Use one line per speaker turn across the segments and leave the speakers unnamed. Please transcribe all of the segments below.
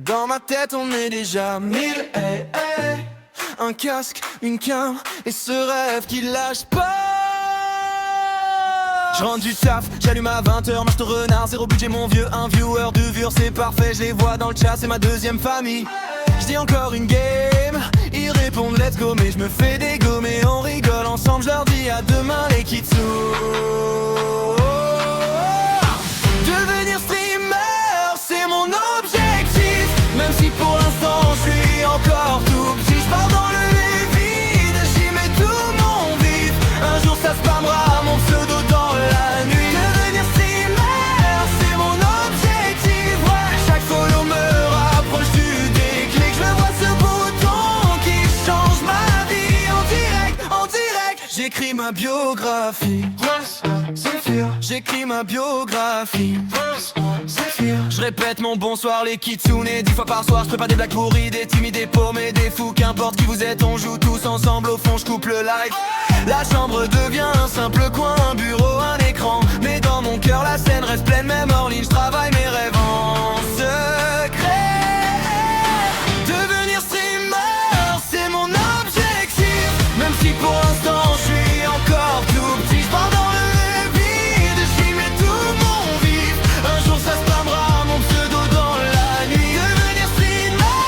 Dans ma tête on est déjà mille, hey, hey. Un casque, une quinte et ce rêve qui lâche pas. Je rentre du taf, j'allume à 20h, marche de renard, zéro budget mon vieux, un viewer, deux viewers, c'est parfait, je les vois dans le chat, c'est ma deuxième famille. Je dis encore une game, ils répondent let's go, mais je me fais dégommer, on rigole ensemble, je leur dis à demain les kitsous. Devenir streamer, c'est mon objectif, même si pour l'instant je suis encore tout petit. Je pars dans le vide, j'y mets tout mon vif, un jour ça spammera mon pseudo dans la nuit. Devenir streamer, c'est mon objectif, ouais. Chaque follow me rapproche du déclic, je vois ce bouton qui change ma vie. En direct, j'écris ma biographie. J'écris ma biographie. Je répète mon bonsoir les kitsune 10 fois par soir, je prépare des blagues pourries, des timides, des paumés, des fous. Qu'importe qui vous êtes, on joue tous ensemble, au fond je coupe le live. La chambre devient un simple coin, un bureau, un écran. Mais dans mon cœur la scène reste pleine, même hors ligne, je travaille mes rêves en secret. Devenir streamer, c'est mon objectif, même si pour l'instant je suis encore tout petit. Je pars dans le vide, j'y mets tout mon vif, un jour ça spammera mon pseudo dans la nuit. Devenir streamer,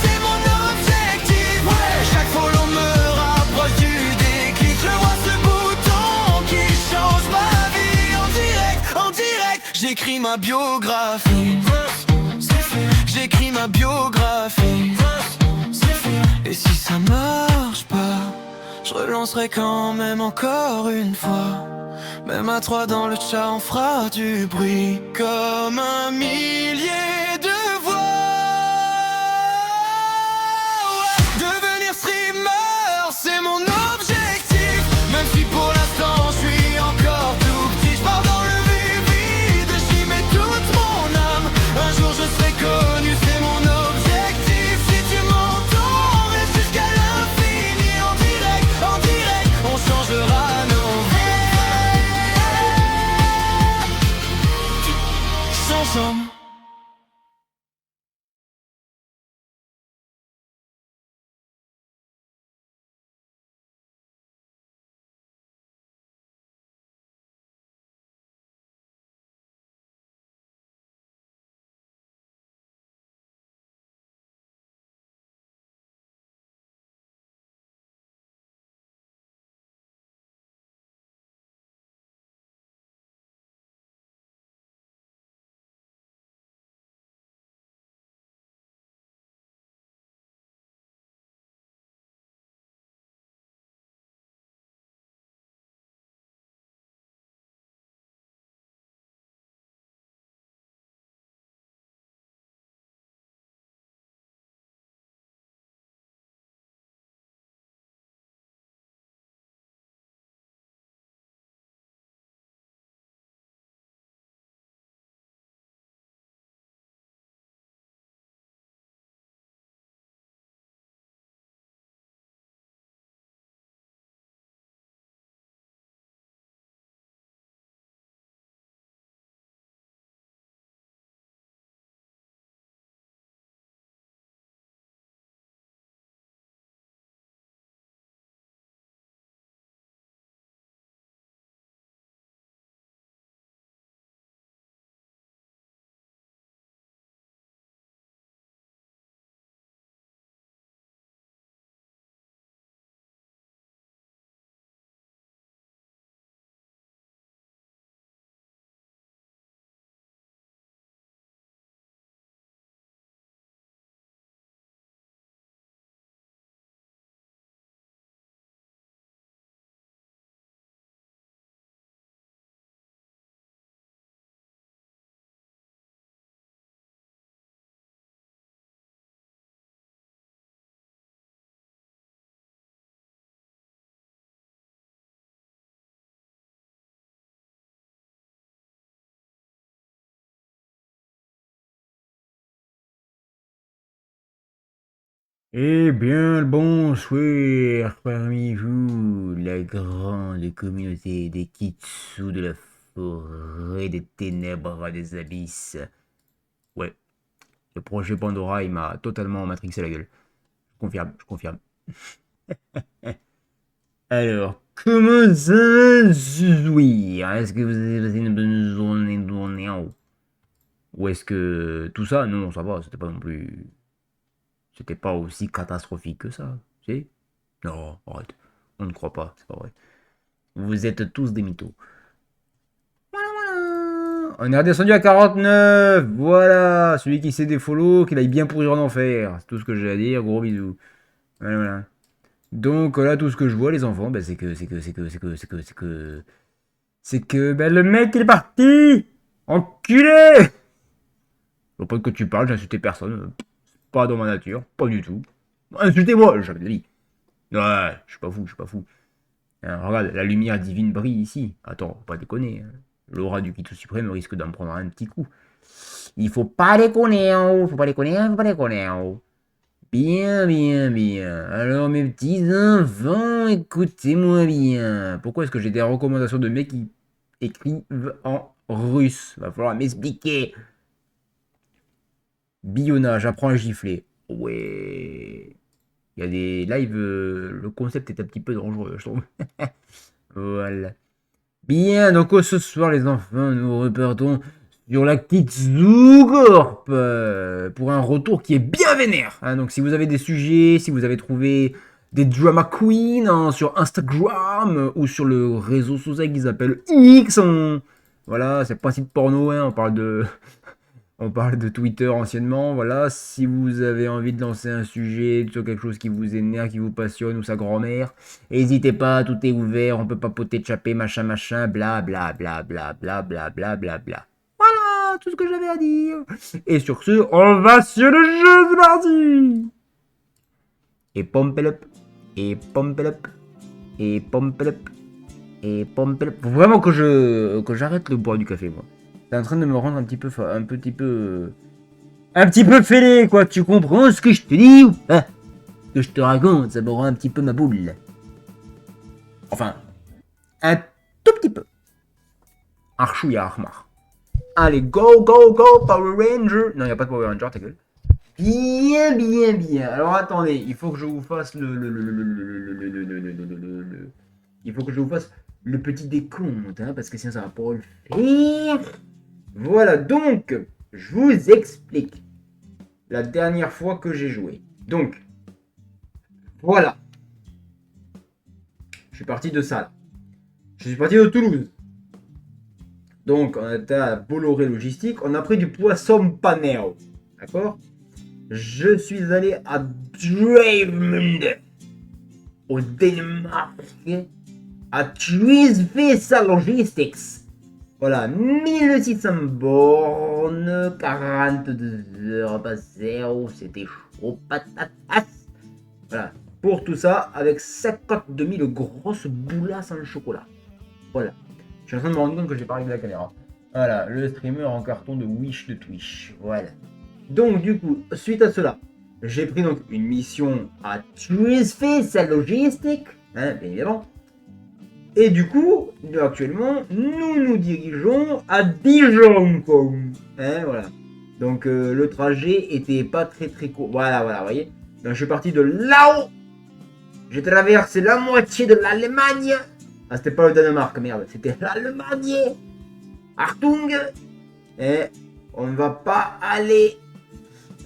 c'est mon objectif, ouais. Chaque follow me rapproche du déclic, je vois ce bouton qui change ma vie. En direct, j'écris ma biographie. J'écris ma biographie. Et si ça marche pas, je relancerai quand même encore une fois. Même à 3 dans le chat on fera du bruit comme un millier de voix. Ouais. Devenir streamer, c'est mon objectif, même si pour l'instant je suis encore tout petit. Je pars dans le vide, j'y mets toute mon âme, un jour je serai connu, c'est mon objectif. Si tu m'entends, reste jusqu'à l'infini. En direct, on changera nos vies. Ensemble.
Eh bien, le bonsoir parmi vous, la grande communauté des Kitsu de la forêt des ténèbres des abysses. Ouais, Le projet Pandora, il m'a totalement matrixé la gueule. Je confirme, je confirme. Alors, comment ça va, Zouir? Est-ce que vous avez passé une bonne journée en haut? Ou est-ce que tout ça, non, ça va, c'était pas non plus. C'était pas aussi catastrophique que ça, tu sais? Non, arrête. On ne croit pas, c'est pas vrai. Vous êtes tous des mythos. Voilà, voilà. On est redescendu à 49. Voilà. Celui qui s'est défollow, qu'il aille bien pourrir en enfer. C'est tout ce que j'ai à dire. Gros bisous. Voilà, voilà. Donc là, tout ce que je vois, les enfants, bah, c'est que, bah, le mec, il est parti. Enculé. Je vois pas de quoi tu parles, j'ai insulté personne. Pas dans ma nature, pas du tout. Insultez-moi, j'avais de la vie. Ouais, je suis pas fou, je suis pas fou. Hein, regarde, la lumière divine brille ici. Attends, faut pas déconner. Hein. L'aura du Kitsu suprême risque d'en prendre un petit coup. Il faut pas déconner, hein. Faut pas déconner, faut pas déconner. Hein. Bien, bien, bien. Alors, mes petits enfants, écoutez-moi bien. Pourquoi est-ce que j'ai des recommandations de mecs qui écrivent en russe? Va falloir m'expliquer. Biona, j'apprends à gifler. Ouais. Il y a des lives, le concept est un petit peu dangereux, je trouve. Voilà. Bien, donc ce soir, les enfants, nous repartons sur la petite Zoocorp pour un retour qui est bien vénère. Hein. Donc, si vous avez des sujets, si vous avez trouvé des drama queens hein, sur Instagram ou sur le réseau social qu'ils appellent X, voilà, c'est pas site porno, hein, on parle de Twitter anciennement, voilà. Si vous avez envie de lancer un sujet sur quelque chose qui vous énerve, qui vous passionne, ou sa grand-mère, n'hésitez pas, tout est ouvert, on peut papoter, chapper, machin, machin, bla bla bla bla bla bla bla bla bla. Voilà, tout ce que j'avais à dire. Et sur ce, on va sur le jeu, c'est parti. Et pompel up, et pompel up, et pompel up, et pompel up. Faut vraiment que j'arrête le boire du café, moi. C'est en train de me rendre un petit peu fêlé, quoi. Tu comprends ce que je te dis ou pas? Ce que je te raconte, ça me rend un petit peu ma boule. Enfin, un tout petit peu. Archouilla Armar. Allez, go, go, go, Power Ranger. Non, il n'y a pas de Power Ranger, ta gueule. Bien, bien, bien. Alors attendez, il faut que je vous fasse il faut que je vous fasse le petit décompte, hein, parce que sinon ça va pas le faire. Voilà, donc, je vous explique la dernière fois que j'ai joué. Donc, voilà. Je suis parti de ça. Je suis parti de Toulouse. Donc, on était à Bolloré Logistique. On a pris du poisson panel. D'accord? Je suis allé à Travemünde, au Danemark, à Twisvesa Logistics. Voilà, 1600 bornes, 42 heures passées, oh, c'était chaud patatas. Voilà, pour tout ça, avec 52 000 grosses boulasses en chocolat. Voilà, je suis en train de me rendre compte que j'ai pas réglé la caméra. Voilà, le streamer en carton de Wish de Twitch, voilà. Donc du coup, suite à cela, j'ai pris donc une mission à Twisvesa Logistic, hein, bien évidemment. Et du coup, actuellement, nous nous dirigeons à Dijon. Hein, voilà. Donc le trajet était pas très court. Voilà, vous voyez. Donc je suis parti de là-haut. J'ai traversé la moitié de l'Allemagne. Ah, c'était pas le Danemark, merde. C'était l'Allemagne. Achtung. Et on va pas aller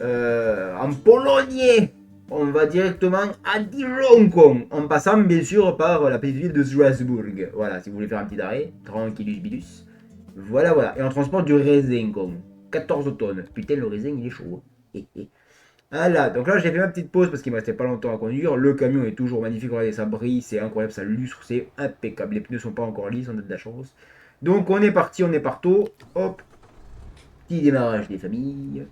en Pologne. On va directement à Dijon, en passant bien sûr par la petite ville de Strasbourg. Voilà, si vous voulez faire un petit arrêt, tranquillus bidus. Voilà, voilà. Et on transporte du raisin, 14 tonnes. Putain, le raisin, il est chaud. Voilà, donc là, j'ai fait ma petite pause parce qu'il me restait pas longtemps à conduire. Le camion est toujours magnifique, regardez, ça brille, c'est incroyable, ça lustre, c'est impeccable. Les pneus sont pas encore lisses, on a de la chance. Donc on est parti, on est partout. Hop, petit démarrage des familles.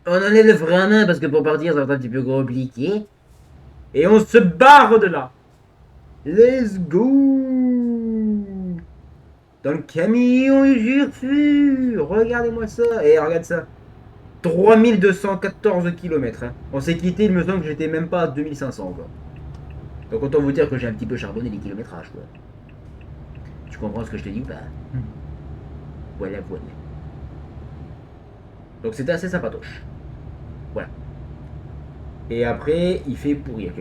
On enlève le frein à main parce que pour partir ça va être un petit peu compliqué. Et on se barre de là. Let's go. Dans le camion du regardez-moi ça. Et regarde ça. 3214 km. Hein. On s'est quitté, il me semble que j'étais même pas à 2500 quoi. Donc autant vous dire que j'ai un petit peu charbonné les kilométrages quoi. Tu comprends ce que je te dis ou pas? Voilà, voilà. Donc c'était assez sympatoche. Voilà. Et après, il fait pourrir.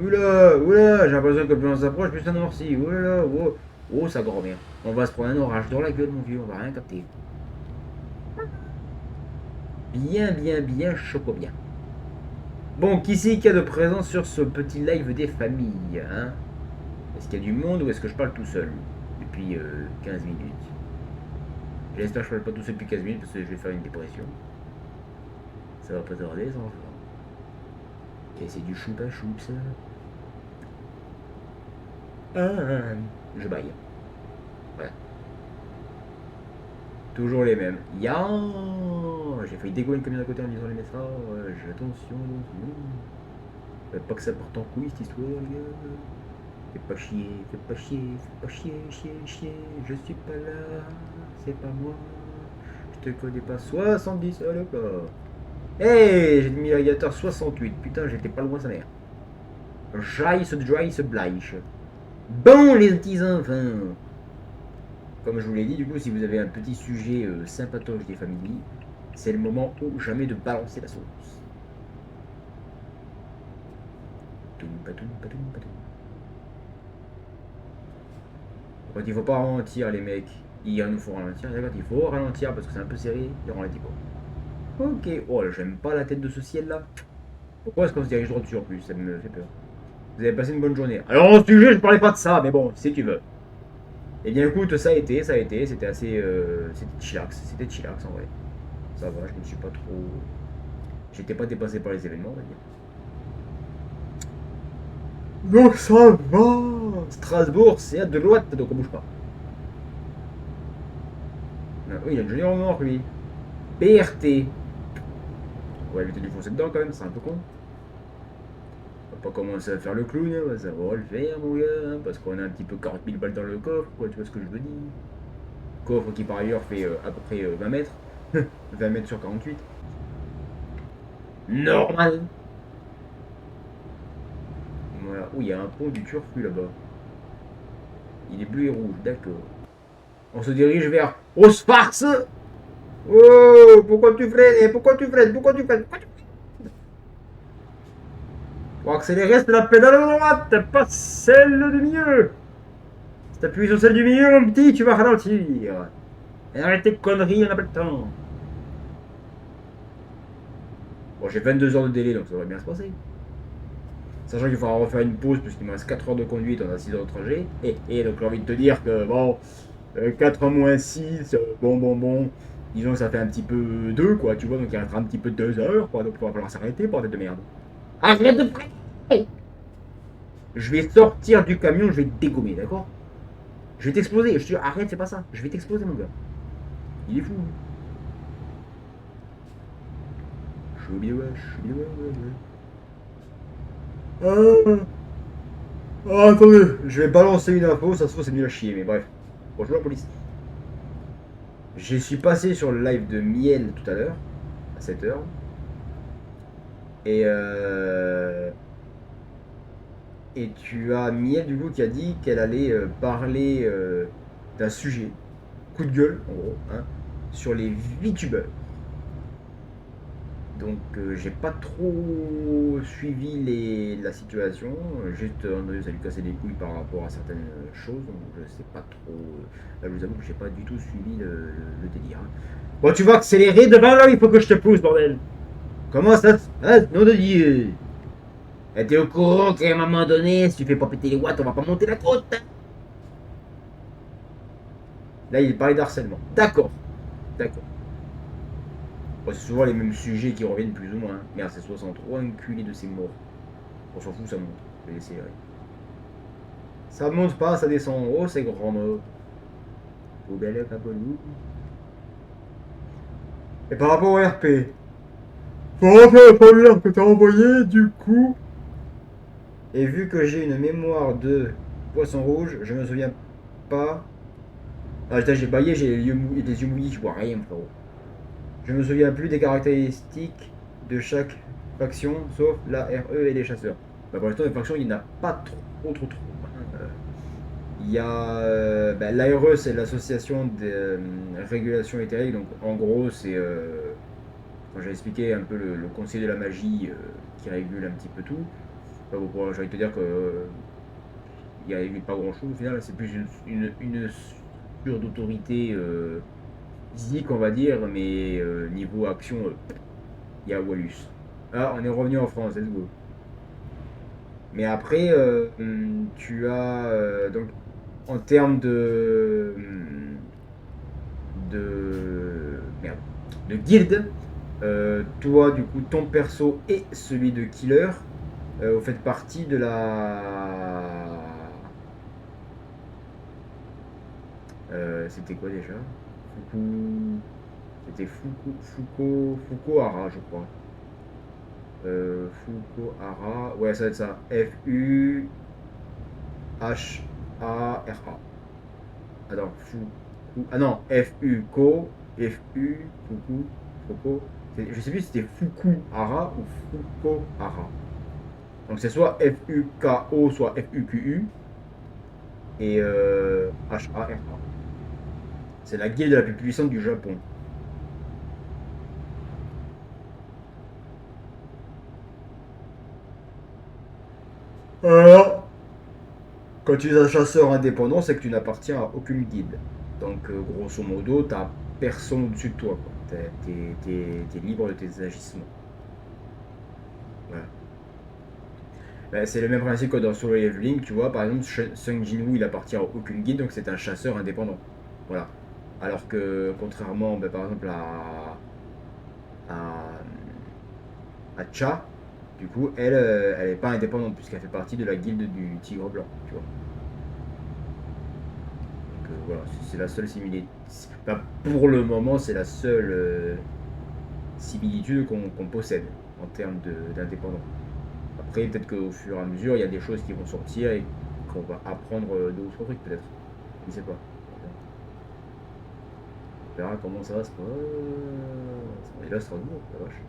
Oula, oula, j'ai l'impression que plus on s'approche, plus ça noircit. Oula, oh, oh, ça grand-mère. On va se prendre un orage dans la gueule, mon vieux, on va rien capter. Bien, bien, bien, choco bien. Bon, qui c'est qui a de présence sur ce petit live des familles, hein? Est-ce qu'il y a du monde ou est-ce que je parle tout seul depuis 15 minutes? J'espère que je parle pas tout seul depuis 15 minutes parce que je vais faire une dépression. Ça va pas tarder, ça va. Et c'est du choup à choup, ça. Ah, je baille. Voilà. Toujours les mêmes. Ya, j'ai failli dégouler une camion à côté en lisant les messages. Attention. Pas que ça parte en couille cette histoire, les gars. Fais pas chier, fais pas chier, fais pas chier, chier. Je suis pas là, c'est pas moi. Je te connais pas. 70, allez là. Hey, j'ai mis l'alligator 68. Putain, j'étais pas loin, sa mère. Jaille se dry se blige. Bon, les petits enfants. Comme je vous l'ai dit, du coup, si vous avez un petit sujet sympatoche des familles, c'est le moment ou jamais de balancer la sauce. Quand il faut pas ralentir, les mecs, il nous faut ralentir. Quand il faut ralentir parce que c'est un peu serré, il ralentit pas. Ok, oh là, j'aime pas la tête de ce ciel là. Pourquoi est-ce qu'on se dirige droit dessus en plus? Ça me fait peur. Vous avez passé une bonne journée. Alors, en sujet, je parlais pas de ça, mais bon, si tu veux. Eh bien, écoute, ça a été, c'était assez. C'était chillax en vrai. Ça va, je ne suis pas trop. J'étais pas dépassé par les événements, on va dire. Donc ça va. Strasbourg, c'est à droite, donc on bouge pas. Ah, oui, il y a une jolie remorque, lui. BRT. On va éviter de lui foncer dedans quand même, c'est un peu con. On va pas commencer à faire le clown, hein, ça va le faire, mon gars, hein, parce qu'on a un petit peu 40 000 balles dans le coffre, quoi, tu vois ce que je veux dire. Coffre qui par ailleurs fait à peu près 20 mètres. 20 mètres sur 48. Normal. Voilà. Oh, il y a un pont du Turfu là-bas. Il est bleu et rouge, d'accord. On se dirige vers Osfarce. Oh, pourquoi tu freines? Pourquoi tu freines? Pourquoi tu freines? Pour accélérer, c'est la pédale droite, pas celle du milieu. Si t'appuies sur celle du milieu, mon petit, tu vas ralentir. Et arrête tes conneries, on n'a pas le temps. Bon, j'ai 22 heures de délai, donc ça devrait bien se passer. Sachant qu'il faudra refaire une pause, puisqu'il me reste 4 heures de conduite, on a 6 heures de trajet. Et donc j'ai envie de te dire que, bon, 4 moins 6, bon. Disons que ça fait un petit peu 2, quoi, tu vois, donc il restera un petit peu 2 heures, quoi, donc il va falloir s'arrêter, bordel de merde. Arrête de freiner! Je vais sortir du camion, je vais te dégommer, d'accord? Je vais t'exploser, je te dis, arrête, c'est pas ça, je vais t'exploser, mon gars. Il est fou. Ah, attendez, je vais balancer une info, ça se trouve c'est nul à chier, mais bref. Bonjour la police. Je suis passé sur le live de Miel tout à l'heure, à 7h. Et tu as Miel du coup qui a dit qu'elle allait parler d'un sujet, coup de gueule en gros, hein, sur les VTubers. Donc j'ai pas trop suivi la situation, juste André ça lui cassait les couilles par rapport à certaines choses, donc je sais pas trop. Là je vous avoue que j'ai pas du tout suivi le délire. Hein. Bon tu vas accélérer devant là, il faut que je te pousse bordel. Comment ça? Ah, nom de Dieu. T'es au courant qu'à un moment donné, si tu fais pas péter les watts, on va pas monter la côte. Hein. Là il parlait d'harcèlement. D'accord. Bon, c'est souvent les mêmes sujets qui reviennent plus ou moins. Hein. Merde, c'est 63, enculé de ces morts. On s'en fout, ça monte. Je vais essayer. Ça monte pas, ça descend. Oh, c'est grand mort. Poubelle, papelou. Et par rapport au RP. Par rapport à la première que t'as envoyé, du coup. Et vu que j'ai une mémoire de poisson rouge, je me souviens pas. Ah, putain, j'ai baillé, j'ai les yeux mouillés, je vois rien, frérot. Je me souviens plus des caractéristiques de chaque faction, sauf la RE et les chasseurs. Bah, pour l'instant, les factions, il n'y en a pas trop. Il y a l'ARE, c'est l'association des régulations éthériques, donc en gros, c'est quand j'ai expliqué un peu le conseil de la magie qui régule un petit peu tout, enfin, bon, j'ai envie de te dire que il n'y a pas grand chose au final, c'est plus une structure d'autorité physique, on va dire, mais niveau action, il y a Wallus. Ah, on est revenu en France, let's go. Mais après, tu as donc en termes merde, de guilde, toi du coup ton perso et celui de killer, vous faites partie de c'était quoi déjà? Fuku, c'était Fukuhara je crois. Fukuhara, ouais ça va être ça. Fuhara. Attends, Fuku. Ah non, Fuko, Fuku, Fuko. Je sais plus si c'était Fukuhara ou Fukuhara. Donc c'est soit Fuko, soit Fuku et Hara. C'est la guilde la plus puissante du Japon. Alors, quand tu es un chasseur indépendant, c'est que tu n'appartiens à aucune guilde. Donc, grosso modo, t'as personne au-dessus de toi, quoi. T'es libre de tes agissements. Voilà. Ben, c'est le même principe que dans Solo Leveling, tu vois. Par exemple, Sung Jinwoo, il appartient à aucune guilde, donc c'est un chasseur indépendant. Voilà. Alors que, contrairement, ben, par exemple, à, à Cha, du coup, elle est pas indépendante, puisqu'elle fait partie de la guilde du Tigre Blanc, tu vois. Donc voilà, c'est la seule similitude. Enfin, pour le moment, c'est la seule similitude qu'on possède en termes d'indépendance. Après, peut-être qu'au fur et à mesure, il y a des choses qui vont sortir et qu'on va apprendre d'autres trucs, peut-être. Je ne sais pas. On verra comment ça va se passer. Et là, Strasbourg, la vache.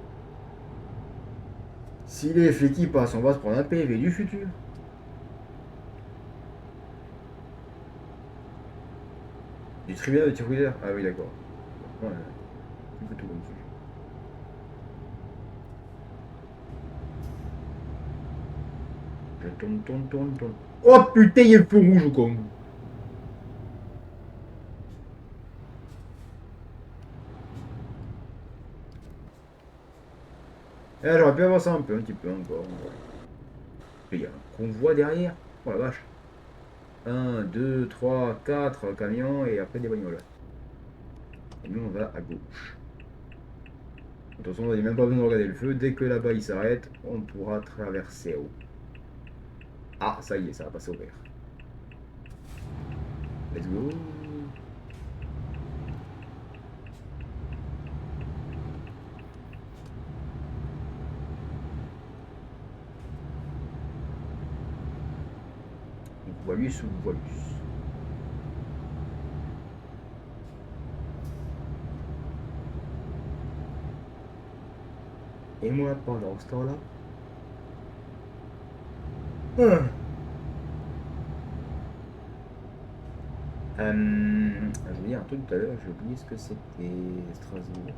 Si les flics passent, on va se prendre un PV du futur. Du tribunal de Tirouder. Ah oui, d'accord. Ouais, un peu tout comme ça. Je tourne. Oh putain, il y a le feu rouge, con. Ah, j'aurais pu avancer un petit peu encore. Il y a un convoi derrière. Oh la vache. Un, 2, 3, 4 camions et après des bagnoles. Et nous on va à gauche. De toute façon, on n'a même pas besoin de regarder le feu. Dès que là-bas il s'arrête, on pourra traverser haut. Ah, ça y est, ça va passer au vert. Let's go. Voilus ou voilus. Et moi, pendant ce temps-là. J'ai oublié un truc tout à l'heure, j'ai oublié ce que c'était. Strasbourg.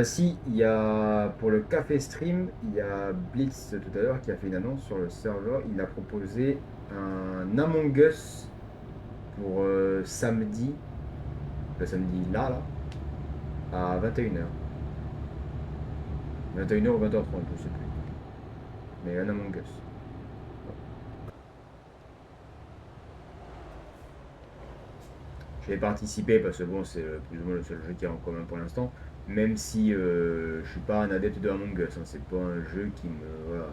Si, il y a pour le café stream, il y a Blitz tout à l'heure qui a fait une annonce sur le serveur. Il a proposé un Among Us pour samedi, le samedi là, à 21h. 21h ou 20h30, je sais plus. Mais un Among Us. Je vais participer parce que bon, c'est plus ou moins le seul jeu qu'il y a en commun pour l'instant. Même si je suis pas un adepte de Among Us, hein, c'est pas un jeu qui me. Voilà.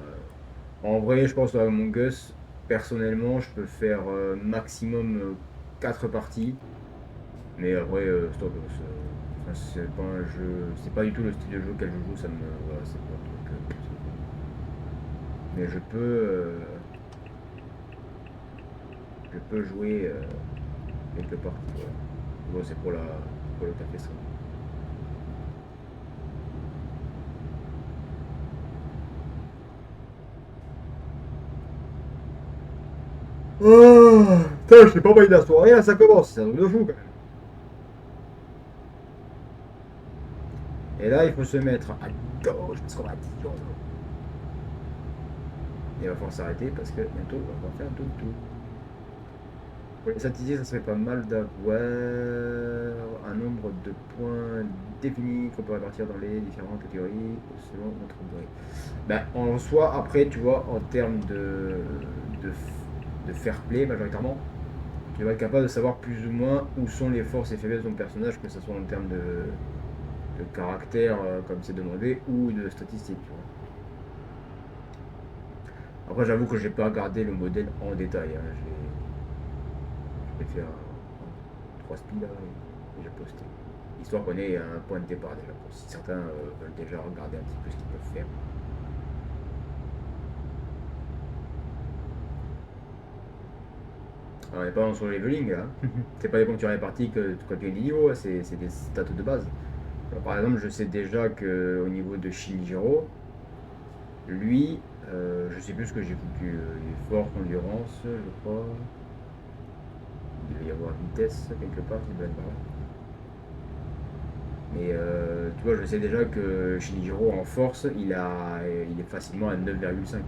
En vrai, je pense que Among Us, personnellement, je peux faire maximum 4 parties. Mais après, stop. Enfin, c'est pas un jeu. C'est pas du tout le style de jeu auquel je joue, ça me. Voilà, c'est pas un truc. Mais je peux jouer quelques parties. Voilà. Bon, c'est pour le café ça. Oh, putain, je sais pas moi de la soirée, là ça commence, c'est un truc de fou quand même. Et là, il faut se mettre à gauche parce qu'on va dire. Il va falloir s'arrêter parce que bientôt on va faire tout. Pour les statistiques, ça serait pas mal d'avoir un nombre de points définis qu'on peut répartir dans les différentes catégories selon notre durée. Ben, en soi, après, tu vois, en termes de fair play, majoritairement, tu vas être capable de savoir plus ou moins où sont les forces et faiblesses de ton personnage, que ce soit en termes de caractère, comme c'est demandé, ou de statistiques, tu vois. Après, j'avoue que j'ai pas regardé le modèle en détail. Hein. J'ai fait trois speeds là, et j'ai posté. Histoire qu'on ait un point de départ déjà, pour si certains veulent déjà regarder un petit peu ce qu'ils peuvent faire. Alors, on n'est pas sur le leveling là. C'est pas des ponctuations réparties que quand tu as des niveaux, c'est des stats de base. Alors, par exemple, je sais déjà qu'au niveau de Shinjiro, lui, je sais plus ce que j'ai foutu. Il est fort, endurance, je crois. Il devait y avoir vitesse quelque part qui doit être par là. Mais tu vois, je sais déjà que Shinjiro en force, il est facilement à 9,5.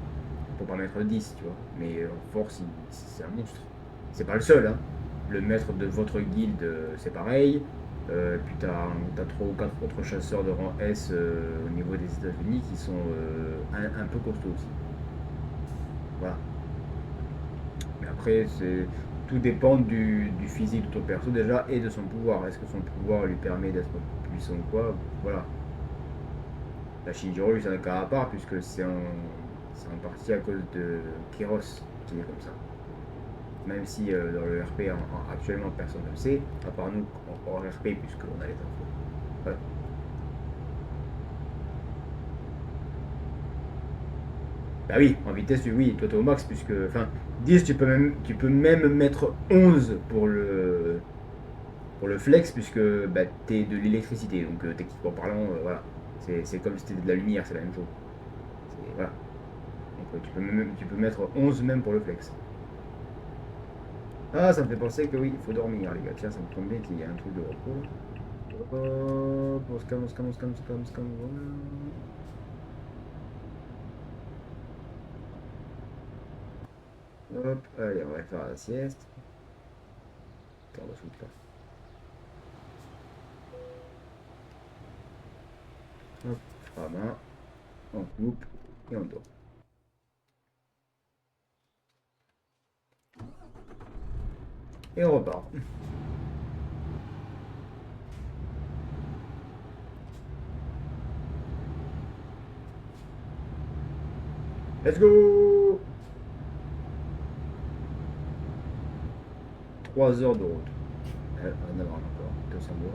Pour pas mettre 10, tu vois. Mais en force, c'est un monstre. C'est pas le seul, hein. Le maître de votre guilde, c'est pareil. Puis t'as 3 ou 4 autres chasseurs de rang S au niveau des États-Unis qui sont un peu costauds aussi. Voilà. Mais après, tout dépend du physique de ton perso déjà et de son pouvoir. Est-ce que son pouvoir lui permet d'être puissant ou quoi? Voilà. La Shinjiro, lui, c'est un cas à part puisque c'est en partie à cause de Kyros qu'il est comme ça. Même si dans le RP actuellement personne ne le sait, à part nous en RP puisqu'on a les infos. Ouais. Bah oui, en vitesse, oui, toi t'es au max puisque. Enfin, 10 tu peux même mettre 11 pour le flex puisque bah, t'es de l'électricité. Donc techniquement parlant, voilà. C'est comme si t'étais de la lumière, c'est la même chose. Voilà. Donc tu peux mettre 11 même pour le flex. Ah, ça me fait penser que oui, il faut dormir, les gars. Tiens, ça me tombe bien qu'il y a un truc de repos. Hop, on se calme, on se calme, on se calme, on se calme, on se calme. Voilà. Hop, allez, on va faire la sieste. Attends, on va foutre là. Hop, à main, on coupe et on dort. Et on repart. Let's go! 3 heures de route. On en a encore 200 bornes.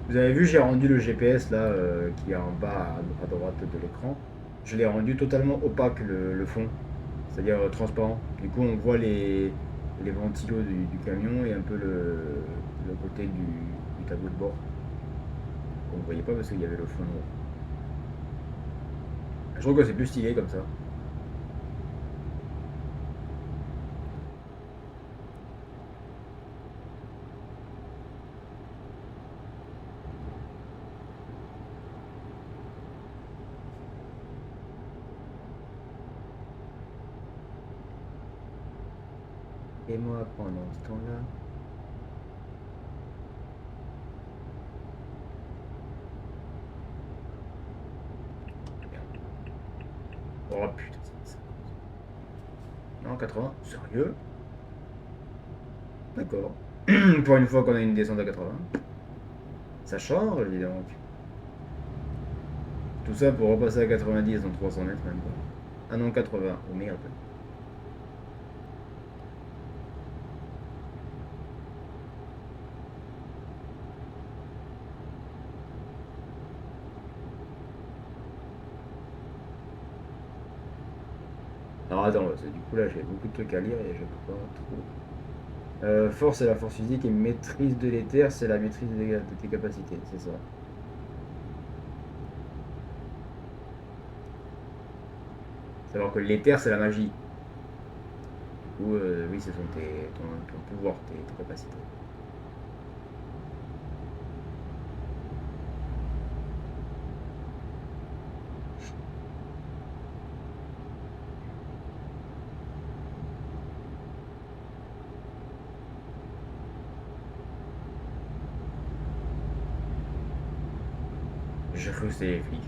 Vous avez vu, j'ai rendu le GPS là, qui est en bas à droite de l'écran. Je l'ai rendu totalement opaque le fond, c'est-à-dire transparent. Du coup, on voit les ventilos du camion et un peu le côté du tableau de bord. On ne voyait pas parce qu'il y avait le fond noir. Je trouve que c'est plus stylé comme ça. Et moi, pendant ce temps-là. Oh putain, c'est ça. Non, 80, sérieux? D'accord. Pour une fois qu'on a une descente à 80. Ça change, dis donc. Tout ça pour repasser à 90 dans 300 mètres même pas. Ah non, 80. Oh merde. Alors attends, du coup là j'ai beaucoup de trucs à lire et je peux pas trop. Force c'est la force physique et maîtrise de l'éther c'est la maîtrise de tes capacités, c'est ça. Savoir que l'éther c'est la magie. coup, oui, ce sont ton pouvoir, tes capacités. J'ai cru que c'était les flics.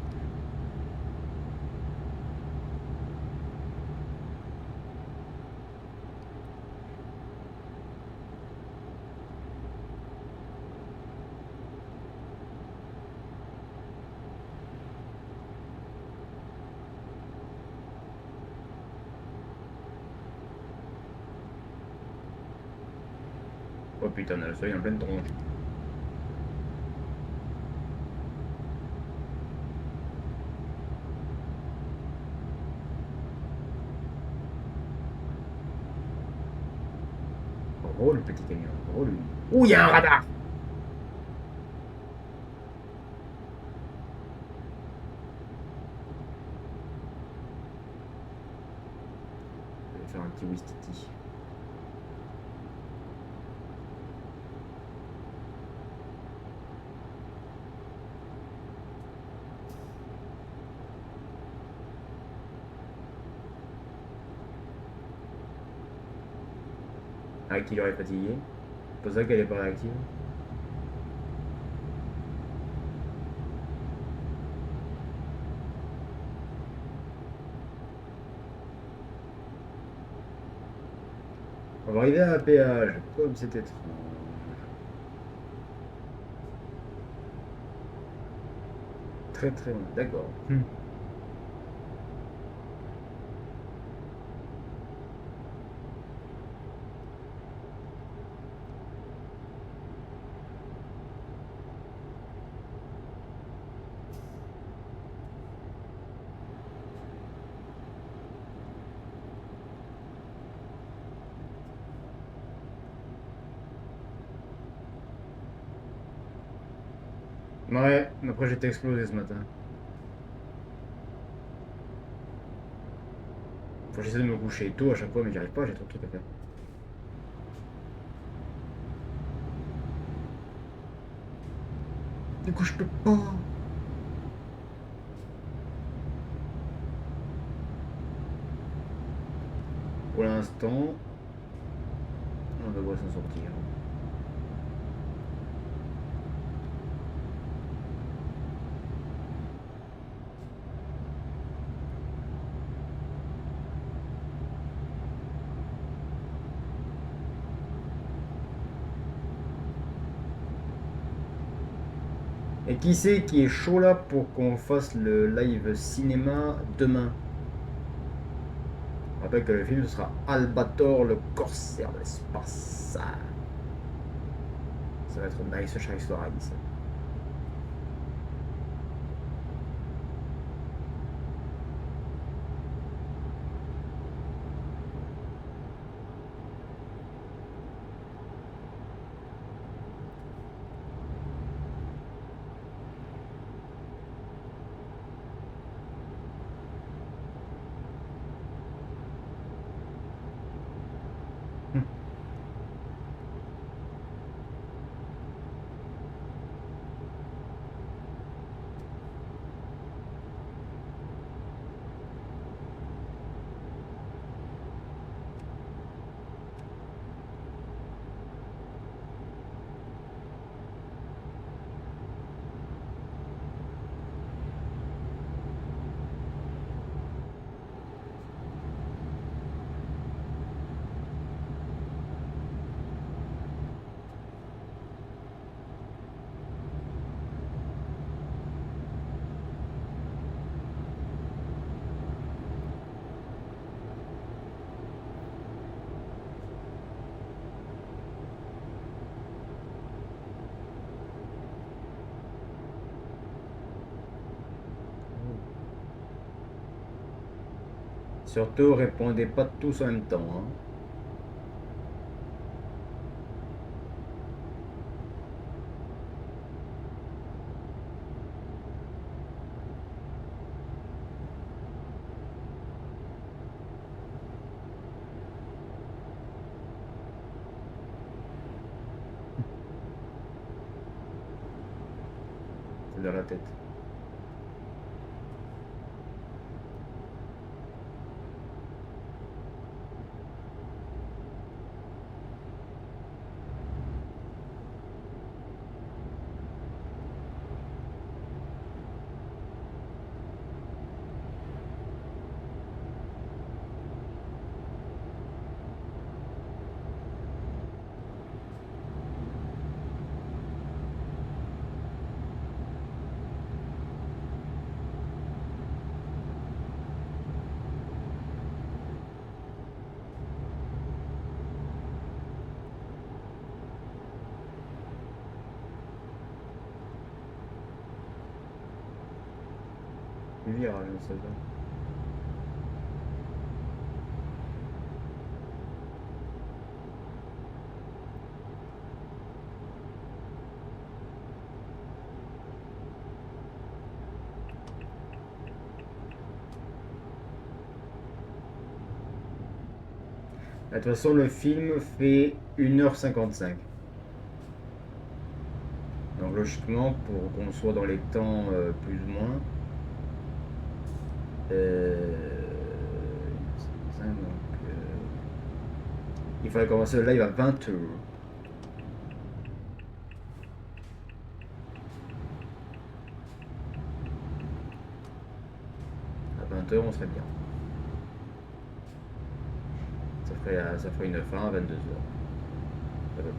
Oh putain, on a le soleil en pleine tronche. Oh, le petit camion. Oh, lui. Ouh, il y a un radar! Je vais faire un petit Wistiti. Ah, qui l'aurait fatigué. C'est pour ça qu'elle est pas réactive. On va arriver à un péage, comme c'est étrange. Très très loin, d'accord. Ouais, après j'étais explosé ce matin. Faut que j'essaie de me coucher tôt à chaque fois, mais j'y arrive pas, j'ai trop de trucs à faire. Du coup, je peux pas. Pour l'instant, on devrait s'en sortir. Et qui c'est qui est chaud là pour qu'on fasse le live cinéma demain? Je rappelle que le film sera Albator, le corsaire de l'espace. Ça va être nice, chaque histoire à ça. Surtout, répondez pas tous en même temps. Hein. dans la tête. Virage, ça va. De toute façon, le film fait 1h55. Donc logiquement, pour qu'on soit dans les temps plus ou moins, il faudrait commencer le live à 20h. À 20h, on serait bien. Ça ferait une fin à 22h. À peu près.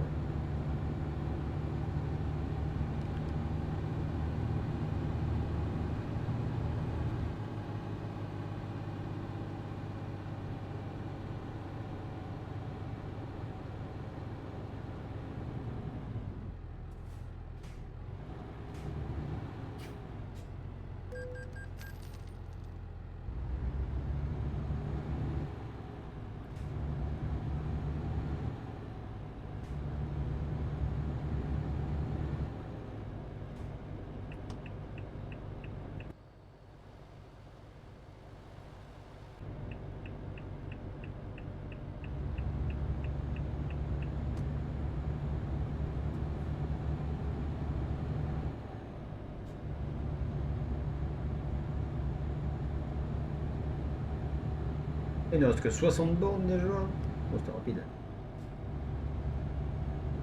Il ne reste que 60 bornes déjà. Oh, c'était rapide.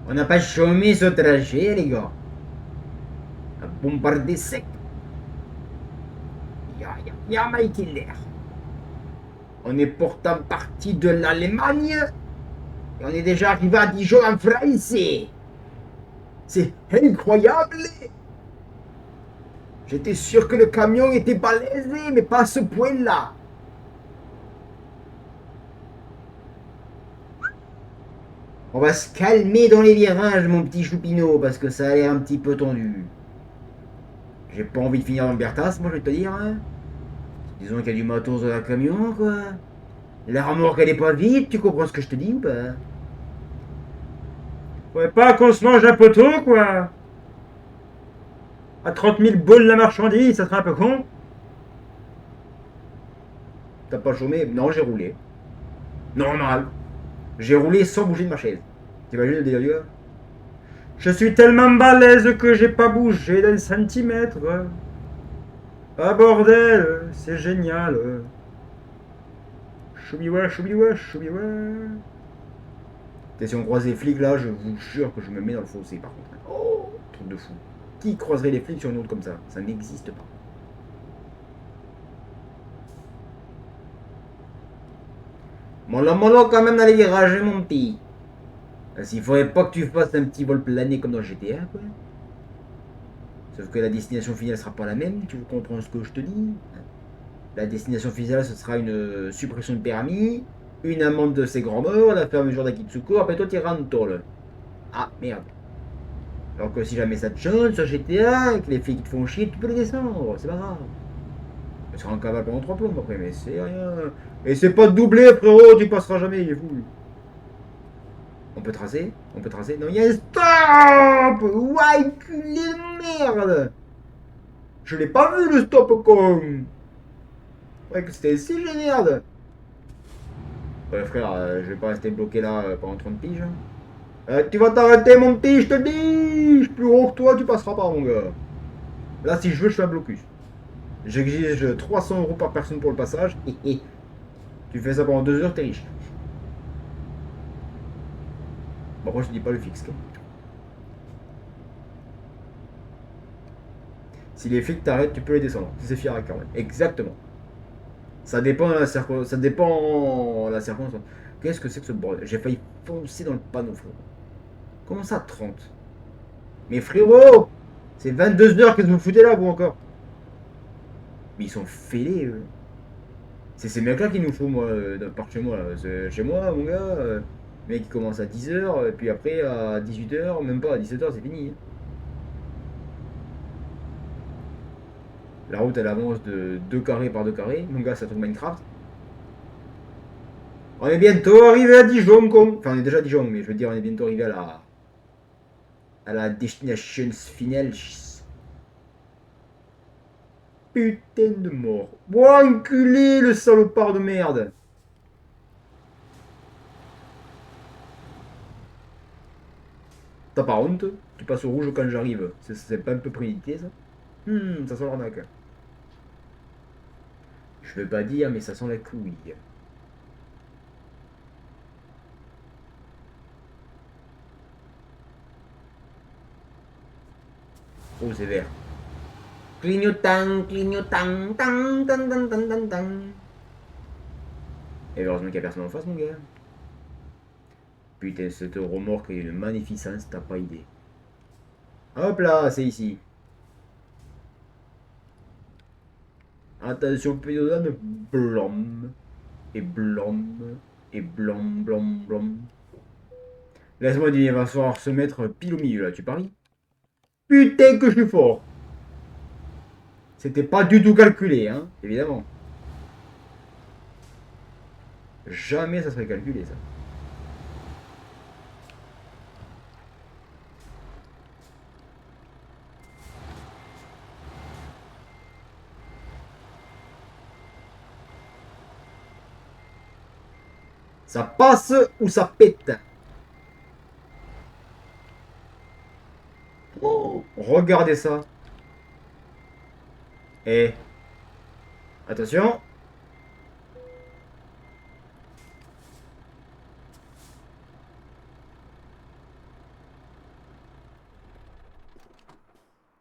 On n'a pas chômé ce trajet, les gars. À bombarder sec. Ya Mike Killer. On est pourtant parti de l'Allemagne. Et on est déjà arrivé à Dijon en français. C'est incroyable. J'étais sûr que le camion était balaisé, mais pas à ce point-là. On va se calmer dans les virages, mon petit choupinot, parce que ça a l'air un petit peu tendu. J'ai pas envie de finir dans le Bertas, moi je vais te dire. Hein. Disons qu'il y a du matos dans la camion, quoi. La remorque elle est pas vide, tu comprends ce que je te dis ou pas?
Faudrait pas qu'on se mange un poteau, quoi. À 30 000 boules la marchandise, ça serait un peu con.
T'as pas chômé? Non, j'ai roulé. Normal. J'ai roulé sans bouger de ma chaise. T'imagines le délire?
Je suis tellement balèze que j'ai pas bougé d'un centimètre. Ah bordel, c'est génial. Choubiwa, choubiwa, choubiwa.
Et si on croise les flics là, je vous jure que je me mets dans le fossé par contre. Oh, truc de fou. Qui croiserait les flics sur une route comme ça? Ça n'existe pas. Mollo quand même dans les virages, mon petit. S'il faudrait pas que tu fasses un petit vol plané comme dans GTA, quoi. Sauf que la destination finale sera pas la même, tu comprends ce que je te dis? La destination finale, ce sera une suppression de permis, une amende de ses grands morts, la fermeture d'acquis de secours, après toi tu iras en tôle. Ah merde. Alors que si jamais ça te change sur GTA et que les flics te font chier, tu peux les descendre, c'est pas grave. Tu seras en cavale pendant 3 plombs après, mais c'est rien. Et c'est pas doublé, frérot, tu passeras jamais, il est fou. On peut tracer? On peut tracer? Non, il y a un stop! Ouais, culé de merde! Je l'ai pas vu le stop, con! Ouais, que c'était ici, je merde! Ouais, frère, je vais pas rester bloqué là pendant 30 piges. Tu vas t'arrêter, mon petit, je te dis! Je suis plus haut que toi, tu passeras pas, mon gars. Là, si je veux, je fais un blocus. J'exige 300 € par personne pour le passage. Et tu fais ça pendant 2 heures, t'es riche. Bon, après, je te dis pas le fixe. Quoi. Si les flics t'arrêtent, tu peux les descendre. C'est fier quand même. Exactement. Ça dépend de la circonstance. Ça dépend de la circonstance. Qu'est-ce que c'est que ce bordel? J'ai failli foncer dans le panneau, frérot. Comment ça, 30? Mais frérot, c'est 22 heures que vous foutez là, vous encore. Mais ils sont fêlés, eux. C'est ces mecs-là qui nous font, moi, par chez moi. Là. Chez moi, mon gars, le mec qui commence à 10 heures, et puis après à 18 heures, même pas à 17 heures, c'est fini. Hein. La route, elle avance de 2 carrés par 2 carrés. Mon gars, c'est un truc Minecraft. On est bientôt arrivé à Dijon, con. Enfin, on est déjà à Dijon, mais je veux dire, on est bientôt arrivé à la destination finale. Putain de mort. Bon, enculé, le salopard de merde. T'as pas honte? Tu passes au rouge quand j'arrive. C'est pas un peu prémédité, ça? Ça sent l'arnaque. Je veux pas dire, mais ça sent la couille. Oh, c'est vert. Clignotant, clignotant, tang, tang, tang, tang, tang, tang. Et heureusement qu'il n'y a personne en face, mon gars. Putain, cette remorque est une magnificence, t'as pas idée. Hop là, c'est ici. Attention, paysanne. Blom. Et blom. Et blom, blom, blom. Laisse-moi dire, il va falloir se mettre pile au milieu là, tu paries? Putain que je suis fort. C'était pas du tout calculé, hein, évidemment. Jamais ça serait calculé, ça. Ça passe ou ça pète. Oh, regardez ça. Et attention.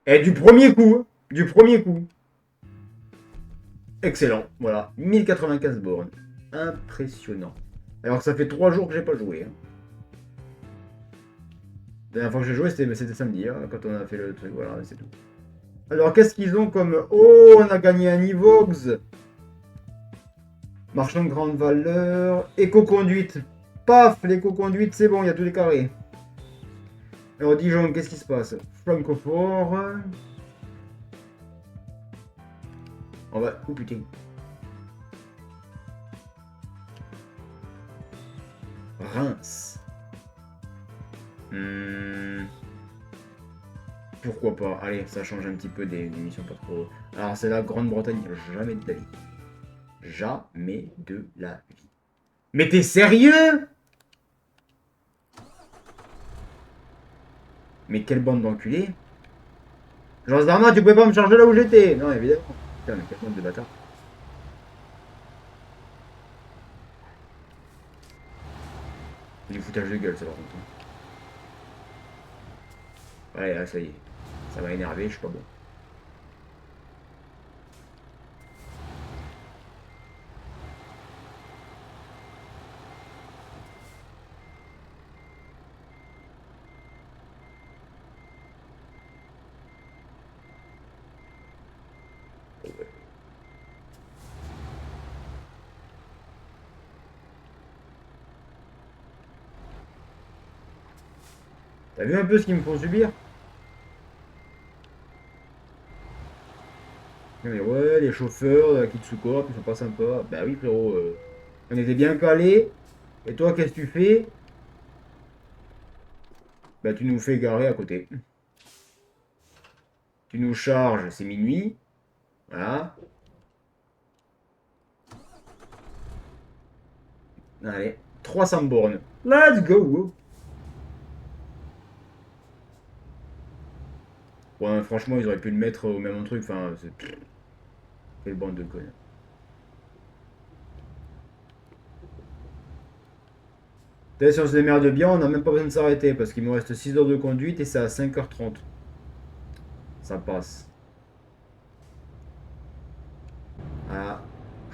Et du premier coup. Hein, du premier coup. Excellent. Voilà. 1095 bornes. Impressionnant. Alors que ça fait 3 jours que j'ai pas joué. Hein. La dernière fois que j'ai joué, c'était samedi, hein, quand on a fait le truc. Voilà, c'est tout. Alors, qu'est-ce qu'ils ont comme... Oh, on a gagné un Evox. Marchand de grande valeur. Éco-conduite. Paf, l'éco-conduite, c'est bon, il y a tous les carrés. Alors, Dijon, qu'est-ce qui se passe? Francfort. On va... Oh putain. Reims. Pourquoi pas? Allez, ça change un petit peu des missions pas trop... Alors, c'est la Grande-Bretagne. Jamais de la vie. Jamais de la vie. Mais t'es sérieux? Mais quelle bande d'enculés. Genre, Zarma, tu pouvais pas me charger là où j'étais? Non, évidemment. Putain, mais quelle bande de bâtards. Du foutage de gueule, ça par contre. Ouais, là, ça y est. Ça m'a énervé, je suis pas bon. T'as vu un peu ce qu'ils me font subir? Mais ouais, les chauffeurs de la Kitsuko, ils sont pas sympas. Bah oui, frérot. On était bien calés. Et toi, qu'est-ce que tu fais? Bah, tu nous fais garer à côté. Tu nous charges, c'est minuit. Voilà. Allez, 300 bornes. Let's go! Ouais, franchement, ils auraient pu le mettre au même truc. Enfin, c'est... Quelle bande de connards. Peut-être si on se démerde bien, on n'a même pas besoin de s'arrêter parce qu'il me reste 6 heures de conduite et c'est à 5h30. Ça passe. Ah,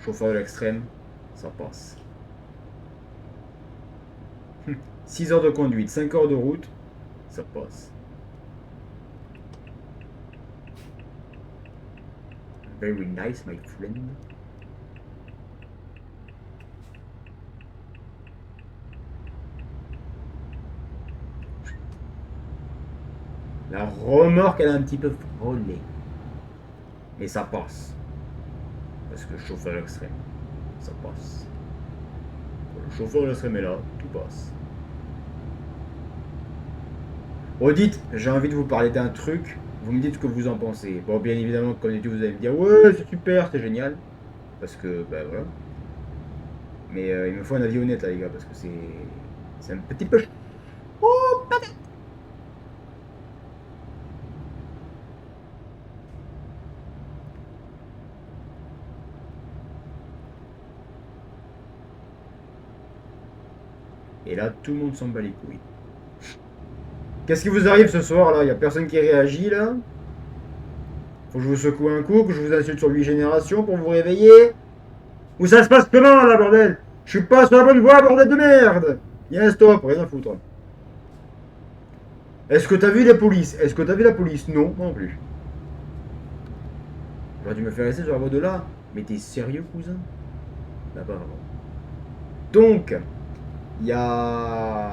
chauffeur de l'extrême, ça passe. 6 heures de conduite, 5 heures de route, ça passe. Very nice, my friend. La remorque, elle a un petit peu frôlé. Mais ça passe. Parce que chauffeur à l'extrême, ça passe. Le chauffeur à l'extrême est là, tout passe. Bon, dites, j'ai envie de vous parler d'un truc. Vous me dites ce que vous en pensez. Bon, bien évidemment, comme d'habitude, vous allez me dire ouais, c'est super, c'est génial. Parce que, bah voilà. Mais il me faut un avis honnête, là, les gars, parce que c'est un petit peu. Oh, patate. Et là, tout le monde s'en bat les couilles. Qu'est-ce qui vous arrive ce soir, là? Il y a personne qui réagit, là? Faut que je vous secoue un coup, que je vous insulte sur 8 générations pour vous réveiller? Ou ça se passe comment, là, bordel? Je suis pas sur la bonne voie, bordel de merde! Il y a un stop, rien à foutre. Est-ce que t'as vu les polices? Est-ce que t'as vu la police? Non, non plus. J'aurais dû me faire laisser sur la voie de là. Mais t'es sérieux, cousin? Bah, pas vraiment. Donc, il y a...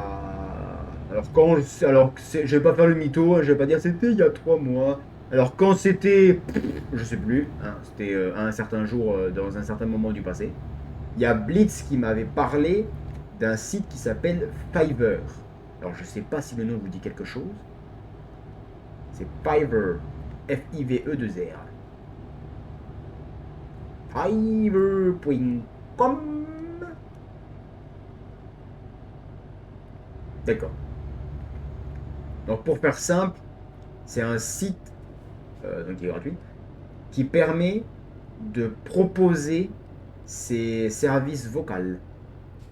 je vais pas faire le mytho, hein, je vais pas dire c'était il y a 3 mois. Alors quand c'était, je sais plus, hein, c'était un certain jour, dans un certain moment du passé, il y a Blitz qui m'avait parlé d'un site qui s'appelle Fiverr. Alors je sais pas si le nom vous dit quelque chose. C'est Fiverr, Five2R. Fiverr.com. D'accord. Donc pour faire simple, c'est un site donc qui est gratuit, qui permet de proposer ses services vocaux.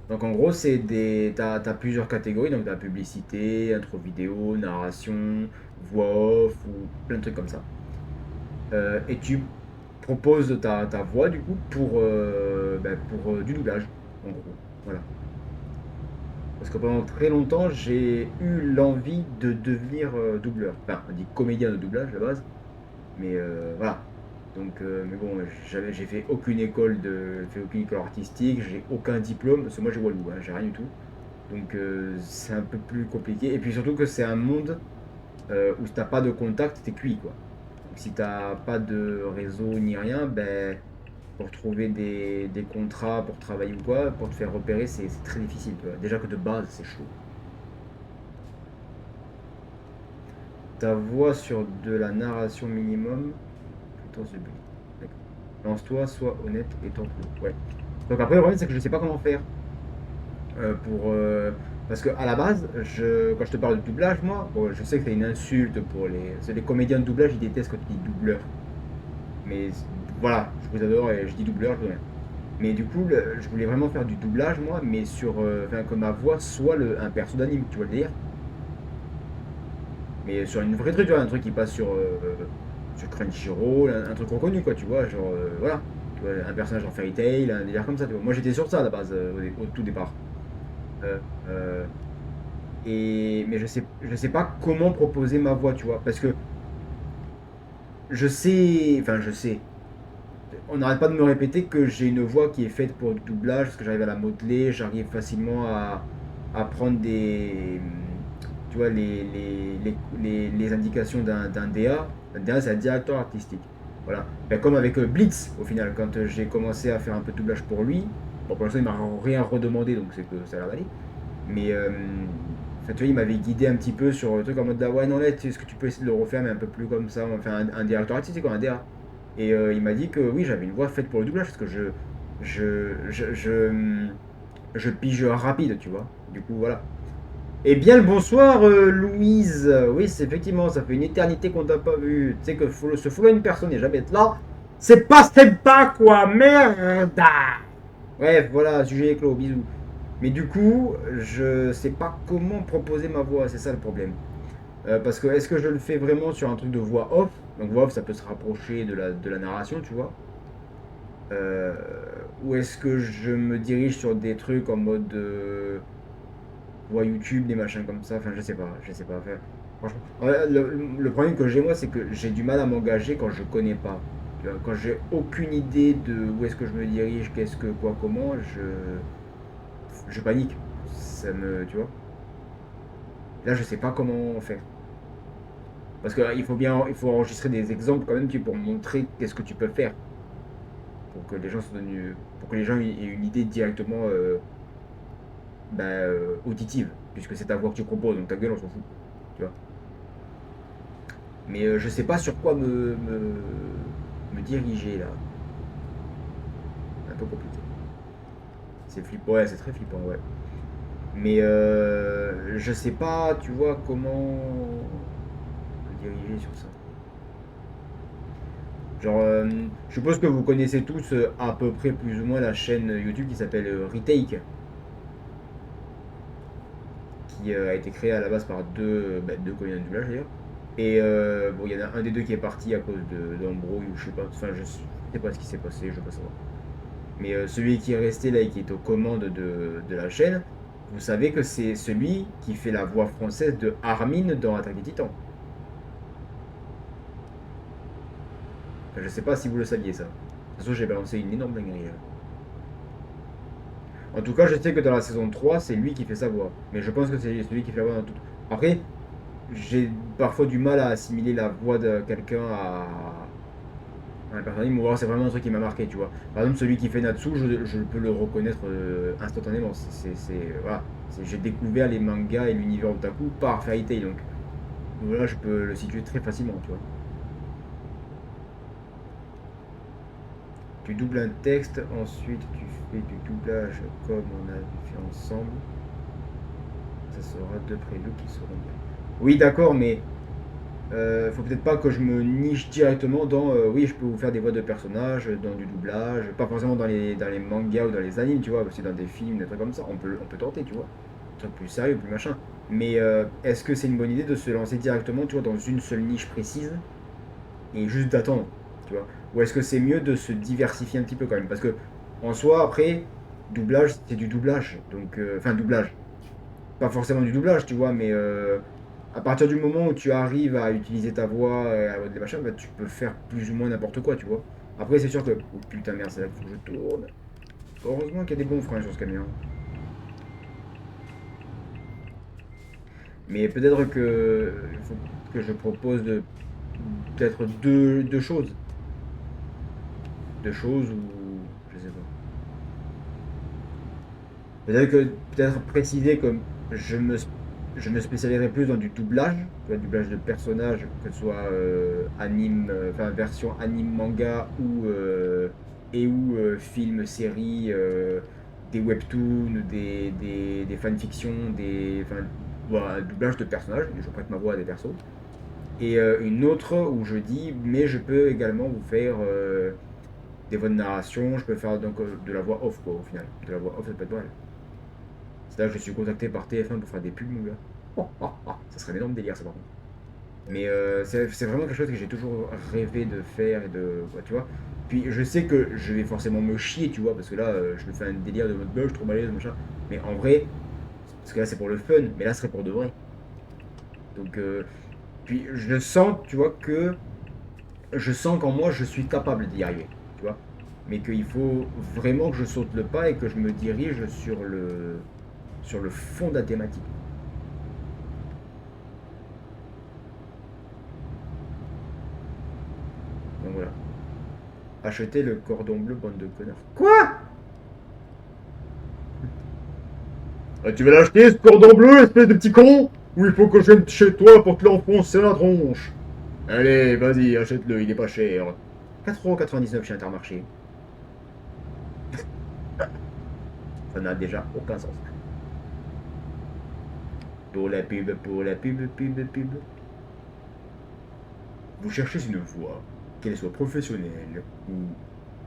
Donc en gros, t'as plusieurs catégories, donc t'as publicité, intro vidéo, narration, voix off ou plein de trucs comme ça. Et tu proposes ta voix du coup pour du doublage, en gros. Voilà. Parce que pendant très longtemps, j'ai eu l'envie de devenir doubleur. Enfin, on dit comédien de doublage à la base. Mais voilà. Donc, mais bon, j'ai fait aucune école artistique, j'ai aucun diplôme, parce que moi j'ai Walou, hein, j'ai rien du tout. Donc c'est un peu plus compliqué. Et puis surtout que c'est un monde où si t'as pas de contact, t'es cuit quoi. Donc si t'as pas de réseau ni rien, ben pour trouver des contrats, pour travailler ou quoi, pour te faire repérer, c'est très difficile. Tu vois. Déjà que de base, c'est chaud. Ta voix sur de la narration minimum, plutôt c'est bon. D'accord. Lance-toi, sois honnête et tente-le. Ouais. Donc après, le problème, c'est que je sais pas comment faire. Parce que à la base, quand je te parle de doublage, moi, bon, je sais que c'est une insulte pour les comédiens de doublage, ils détestent quand tu dis doubleur. Mais voilà, je vous adore et je dis doubleur, je dis rien. Mais du coup, je voulais vraiment faire du doublage, moi, mais enfin, que ma voix soit un perso d'anime, tu vois le dire. Mais sur une vraie truc, tu vois, un truc qui passe sur Crunchyroll, un truc reconnu, quoi, tu vois, genre, voilà. Tu vois, un personnage en Fairy Tail, un délire comme ça, tu vois. Moi, j'étais sur ça, à la base, au tout départ. Euh, euh, mais je sais pas comment proposer ma voix, tu vois, parce que je sais, on n'arrête pas de me répéter que j'ai une voix qui est faite pour du doublage, parce que j'arrive à la modeler, j'arrive facilement à prendre tu vois, les indications d'un DA. Un DA, c'est un directeur artistique. Voilà. Ben, comme avec Blitz, au final, quand j'ai commencé à faire un peu de doublage pour lui, bon, pour l'instant, il m'a rien redemandé, donc c'est que ça a l'air d'aller. Mais enfin, tu vois, il m'avait guidé un petit peu sur le truc en mode ah ouais, non, là, est-ce que tu peux essayer de le refaire, mais un peu plus comme ça, enfin, un directeur artistique, quoi, un DA. Et il m'a dit que oui, j'avais une voix faite pour le doublage, parce que je pige rapide, tu vois. Du coup, voilà. Eh bien le bonsoir Louise. Oui, c'est effectivement, ça fait une éternité qu'on t'a pas vu. Tu sais que se follow une personne et jamais être là, c'est pas sympa quoi, merde. Bref, voilà, sujet clos, bisous. Mais du coup, je sais pas comment proposer ma voix, c'est ça le problème. Parce que est-ce que je le fais vraiment sur un truc de voix off? Donc voix off, ça peut se rapprocher de la narration, tu vois. Euh, ou est-ce que je me dirige sur des trucs en mode voix YouTube, des machins comme ça? Enfin, je sais pas faire. Franchement, ouais, le problème que j'ai moi, c'est que j'ai du mal à m'engager quand je connais pas. Tu vois, quand j'ai aucune idée de où est-ce que je me dirige, qu'est-ce que quoi, comment, je panique. Ça me, tu vois. Là, je sais pas comment faire. Parce il faut enregistrer des exemples quand même, pour montrer qu'est-ce que tu peux faire. Pour que les gens pour que les gens aient une idée directement auditive. Puisque c'est ta voix que tu proposes, donc ta gueule, on s'en fout. Tu vois. Mais je sais pas sur quoi me diriger là. Un peu compliqué. C'est flippant, ouais, c'est très flippant, ouais. Mais je sais pas, tu vois, comment me diriger sur ça. Genre, je suppose que vous connaissez tous à peu près plus ou moins la chaîne YouTube qui s'appelle Retake, qui a été créée à la base par deux comédiens de doublage d'ailleurs. Et bon, il y en a un des deux qui est parti à cause d'embrouille ou je sais pas, enfin je sais pas ce qui s'est passé, je veux pas savoir. Mais celui qui est resté là et qui est aux commandes de la chaîne, vous savez que c'est celui qui fait la voix française de Armin dans Attaque des Titans. Enfin, je sais pas si vous le saviez ça. De toute façon, j'ai balancé une énorme dinguerie là. En tout cas, je sais que dans la saison 3, c'est lui qui fait sa voix. Mais je pense que c'est celui qui fait la voix dans toute. Après, j'ai parfois du mal à assimiler la voix de quelqu'un à un personnage, ou alors c'est vraiment un truc qui m'a marqué, tu vois. Par exemple, celui qui fait Natsu, je peux le reconnaître instantanément. Voilà. J'ai découvert les mangas et l'univers otaku par Fairy Tail, donc voilà, je peux le situer très facilement, tu vois. Tu doubles un texte, ensuite tu fais du doublage comme on a fait ensemble. Ça sera deux préludes qui seront bien. Oui, d'accord, mais faut peut-être pas que je me niche directement dans oui, je peux vous faire des voix de personnages, dans du doublage, pas forcément dans les mangas ou dans les animes, tu vois, c'est dans des films, des trucs comme ça, on peut tenter, tu vois. Un truc plus sérieux, plus machin. Mais est-ce que c'est une bonne idée de se lancer directement, tu vois, dans une seule niche précise et juste d'attendre, tu vois? Ou est-ce que c'est mieux de se diversifier un petit peu quand même? Parce que en soi, après, doublage, c'est du doublage. Donc, enfin, doublage. Pas forcément du doublage, tu vois, mais à partir du moment où tu arrives à utiliser ta voix, des machins, bah, tu peux faire plus ou moins n'importe quoi, tu vois. Après, c'est sûr que. Oh putain, merde, c'est là qu'il faut que je tourne. Heureusement qu'il y a des bons freins sur ce camion. Mais peut-être que. Il faut que je propose de. Peut-être deux choses. Deux choses ou. Je sais pas. Peut-être que. Peut-être préciser comme je me spécialiserai plus dans du doublage, tu vois, doublage de personnages, que ce soit anime, enfin version anime manga ou film, série, des webtoons, des fanfictions, enfin, voilà, doublage de personnages, je prête ma voix à des persos. Et une autre où je dis, mais je peux également vous faire des voix de narration, je peux faire donc de la voix off quoi au final. De la voix off, ça peut être mal. C'est là que je suis contacté par TF1 pour faire des pubs, mon gars. Ça serait un énorme délire, ça, par contre. Mais c'est vraiment quelque chose que j'ai toujours rêvé de faire et de. Ouais, tu vois. Puis je sais que je vais forcément me chier, tu vois, parce que là, je me fais un délire de mode je suis trop balèze, machin. Mais en vrai, parce que là, c'est pour le fun, mais là, ce serait pour de vrai. Donc, puis je sens, tu vois, que. Je sens qu'en moi, je suis capable d'y arriver, tu vois. Mais qu'il faut vraiment que je saute le pas et que je me dirige sur le fond de la thématique. Donc voilà. Acheter le cordon bleu, bande de connards. Quoi? Ah, tu vas l'acheter ce cordon bleu, espèce de petit con? Ou il faut que je vienne chez toi pour te l'enfoncer la tronche? Allez, vas-y, achète-le, il est pas cher. 4,99€ chez Intermarché. Ça n'a déjà aucun sens. Pour la pub, pub. Vous cherchez une voie, qu'elle soit professionnelle ou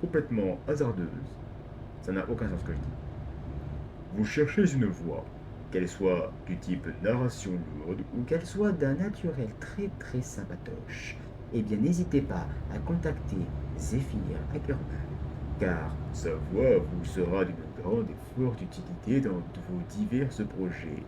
complètement hasardeuse. Ça n'a aucun sens ce que je dis. Vous cherchez une voix, qu'elle soit du type narration lourde ou qu'elle soit d'un naturel très très sympatoche, eh bien n'hésitez pas à contacter Zéphyr Ackerman, car sa voix vous sera d'une grande et forte utilité dans vos divers projets.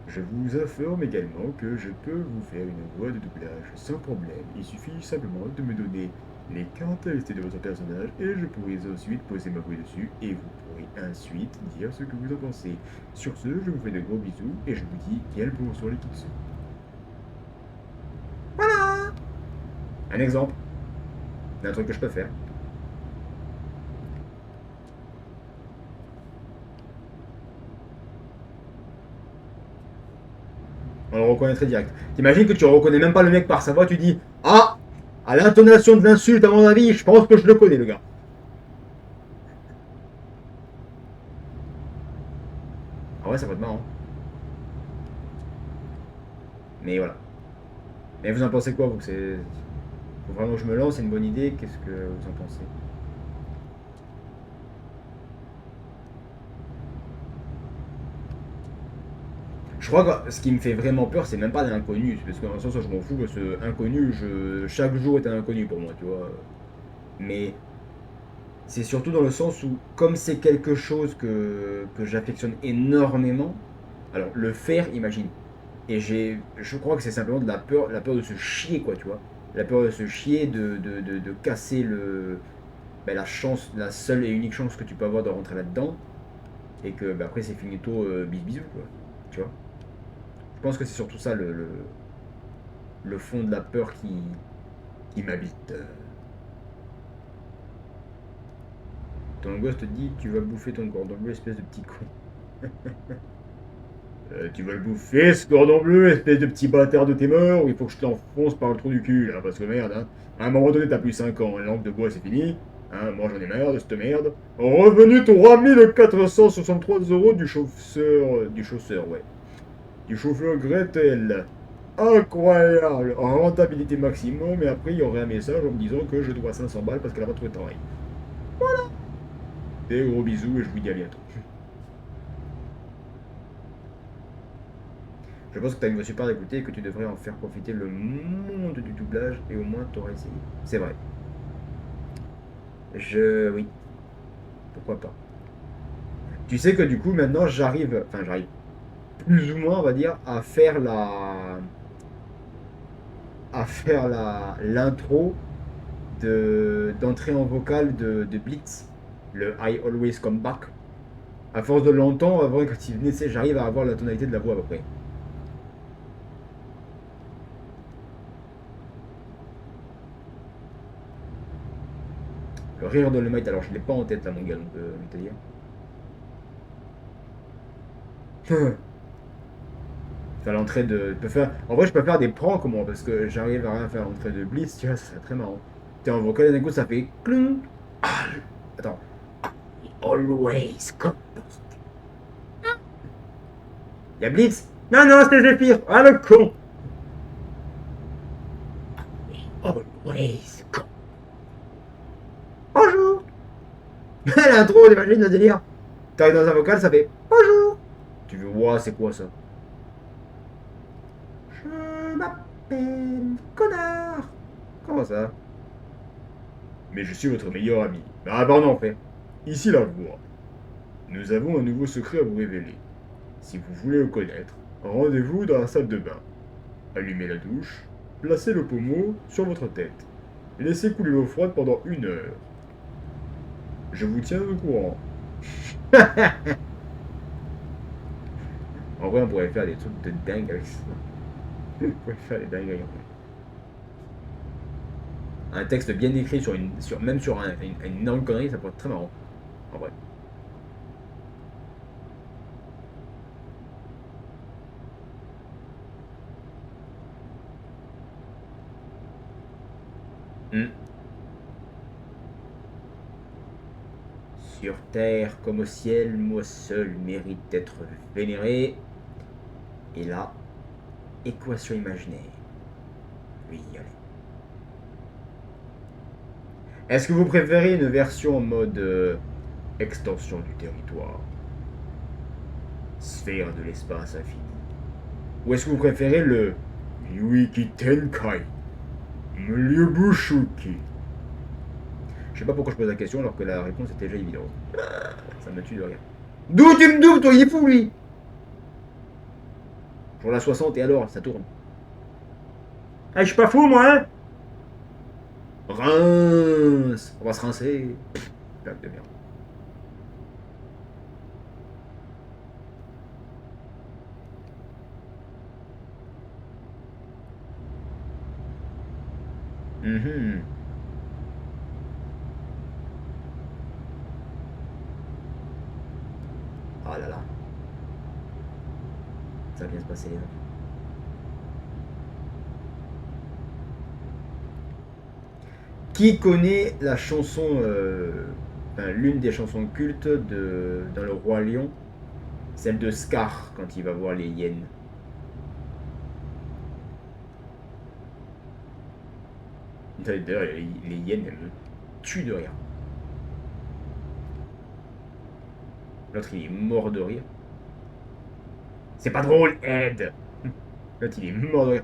Je vous informe également que je peux vous faire une voix de doublage sans problème. Il suffit simplement de me donner les caractéristiques de votre personnage et je pourrai ensuite poser ma voix dessus et vous pourrez ensuite dire ce que vous en pensez. Sur ce, je vous fais de gros bisous et je vous dis quel bonsoir l'équipe. Voilà un exemple d'un truc que je peux faire. On le reconnaîtrait direct. T'imagines que tu reconnais même pas le mec par sa voix, tu dis ah, à l'intonation de l'insulte, à mon avis, je pense que je le connais, le gars. Ah ouais, ça va être marrant. Mais voilà. Mais vous en pensez quoi, vous que c'est... Faut vraiment que je me lance, c'est une bonne idée. Qu'est-ce que vous en pensez? Je crois que ce qui me fait vraiment peur, c'est même pas l'inconnu. Parce qu'en sens, je m'en fous, parce que inconnu, chaque jour est un inconnu pour moi, tu vois. Mais c'est surtout dans le sens où, comme c'est quelque chose que j'affectionne énormément, alors le faire, imagine. Et je crois que c'est simplement de la peur de se chier, quoi, tu vois. La peur de se chier, de casser ben, la chance, la seule et unique chance que tu peux avoir de rentrer là-dedans. Et que ben, après c'est finito, bisous, quoi. Tu vois. Je pense que c'est surtout ça le fond de la peur qui m'habite. Ton gosse te dit tu vas bouffer ton cordon bleu, espèce de petit con. Tu vas le bouffer ce cordon bleu, espèce de petit bâtard de tes morts, ou il faut que je t'enfonce par le trou du cul, là, parce que merde, hein. À un moment donné, t'as plus 5 ans, la langue de bois c'est fini. Hein, moi j'en ai marre de cette merde. Revenu 3463 € du chauffeur, ouais. Du chauffeur Gretel. Incroyable, rentabilité maximum, et après il y aurait un message en me disant que je dois 500 balles parce qu'elle a pas trouvé de travail. Des gros bisous et je vous dis à bientôt. Je pense que tu as une voix super à écouter et que tu devrais en faire profiter le monde du doublage et au moins t'aurais essayé. C'est vrai. Oui. Pourquoi pas. Tu sais que du coup maintenant j'arrive plus ou moins on va dire à faire l'intro d'entrée en vocale de Blitz, le I Always Come Back. À force de l'entendre, avant quand il venait, j'arrive à avoir la tonalité de la voix à peu près. Le rire de le Might, alors je l'ai pas en tête là mon gars, donc te dire. Faire l'entrée de. En vrai je peux faire des pranks moi parce que j'arrive à rien faire l'entrée de Blitz, tu vois, ça serait très marrant. T'es en vocal et d'un coup ça fait clou. Attends. Always come. Y'a Blitz?
Non, non, c'était Zéphyr. Ah, le con.
Always come. Bonjour. L'intro, t'imagines le délire? T'arrives dans un vocal, ça fait bonjour. Tu veux, ouah, c'est quoi ça? Je m'appelle connard. Comment ça? Mais je suis votre meilleur ami. Ah pardon en fait. Ici la voix. Nous avons un nouveau secret à vous révéler. Si vous voulez le connaître, rendez-vous dans la salle de bain. Allumez la douche, placez le pommeau sur votre tête. Laissez couler l'eau froide pendant 1 heure. Je vous tiens au courant. En vrai, on pourrait faire des trucs de dingue avec ça. On pourrait faire des dingueries en fait. Un texte bien écrit même sur une énorme connerie, ça pourrait être très marrant. En vrai. Sur terre comme au ciel, moi seul mérite d'être vénéré. Et là, équation imaginaire. Oui, allez. Est-ce que vous préférez une version en mode extension du territoire, sphère de l'espace infini, ou est-ce que vous préférez le Yuiki Tenkai Myubushuki? Je sais pas pourquoi je pose la question alors que la réponse était déjà évidente. Ça me tue de rire. D'où tu me doubles, toi, il est fou lui. Pour la 60 et alors, ça tourne.
Eh, je suis pas fou, moi, hein?
Rince. On va se rincer. Blague de merde. Mhm. Oh là là. Ça va bien se passer les enfants. Qui connaît la chanson, enfin, l'une des chansons cultes dans Le Roi Lion, celle de Scar quand il va voir les hyènes. D'ailleurs, les hyènes, elles me tuent de rire. L'autre, il est mort de rire. C'est pas drôle, Ed. L'autre, il est mort de rire.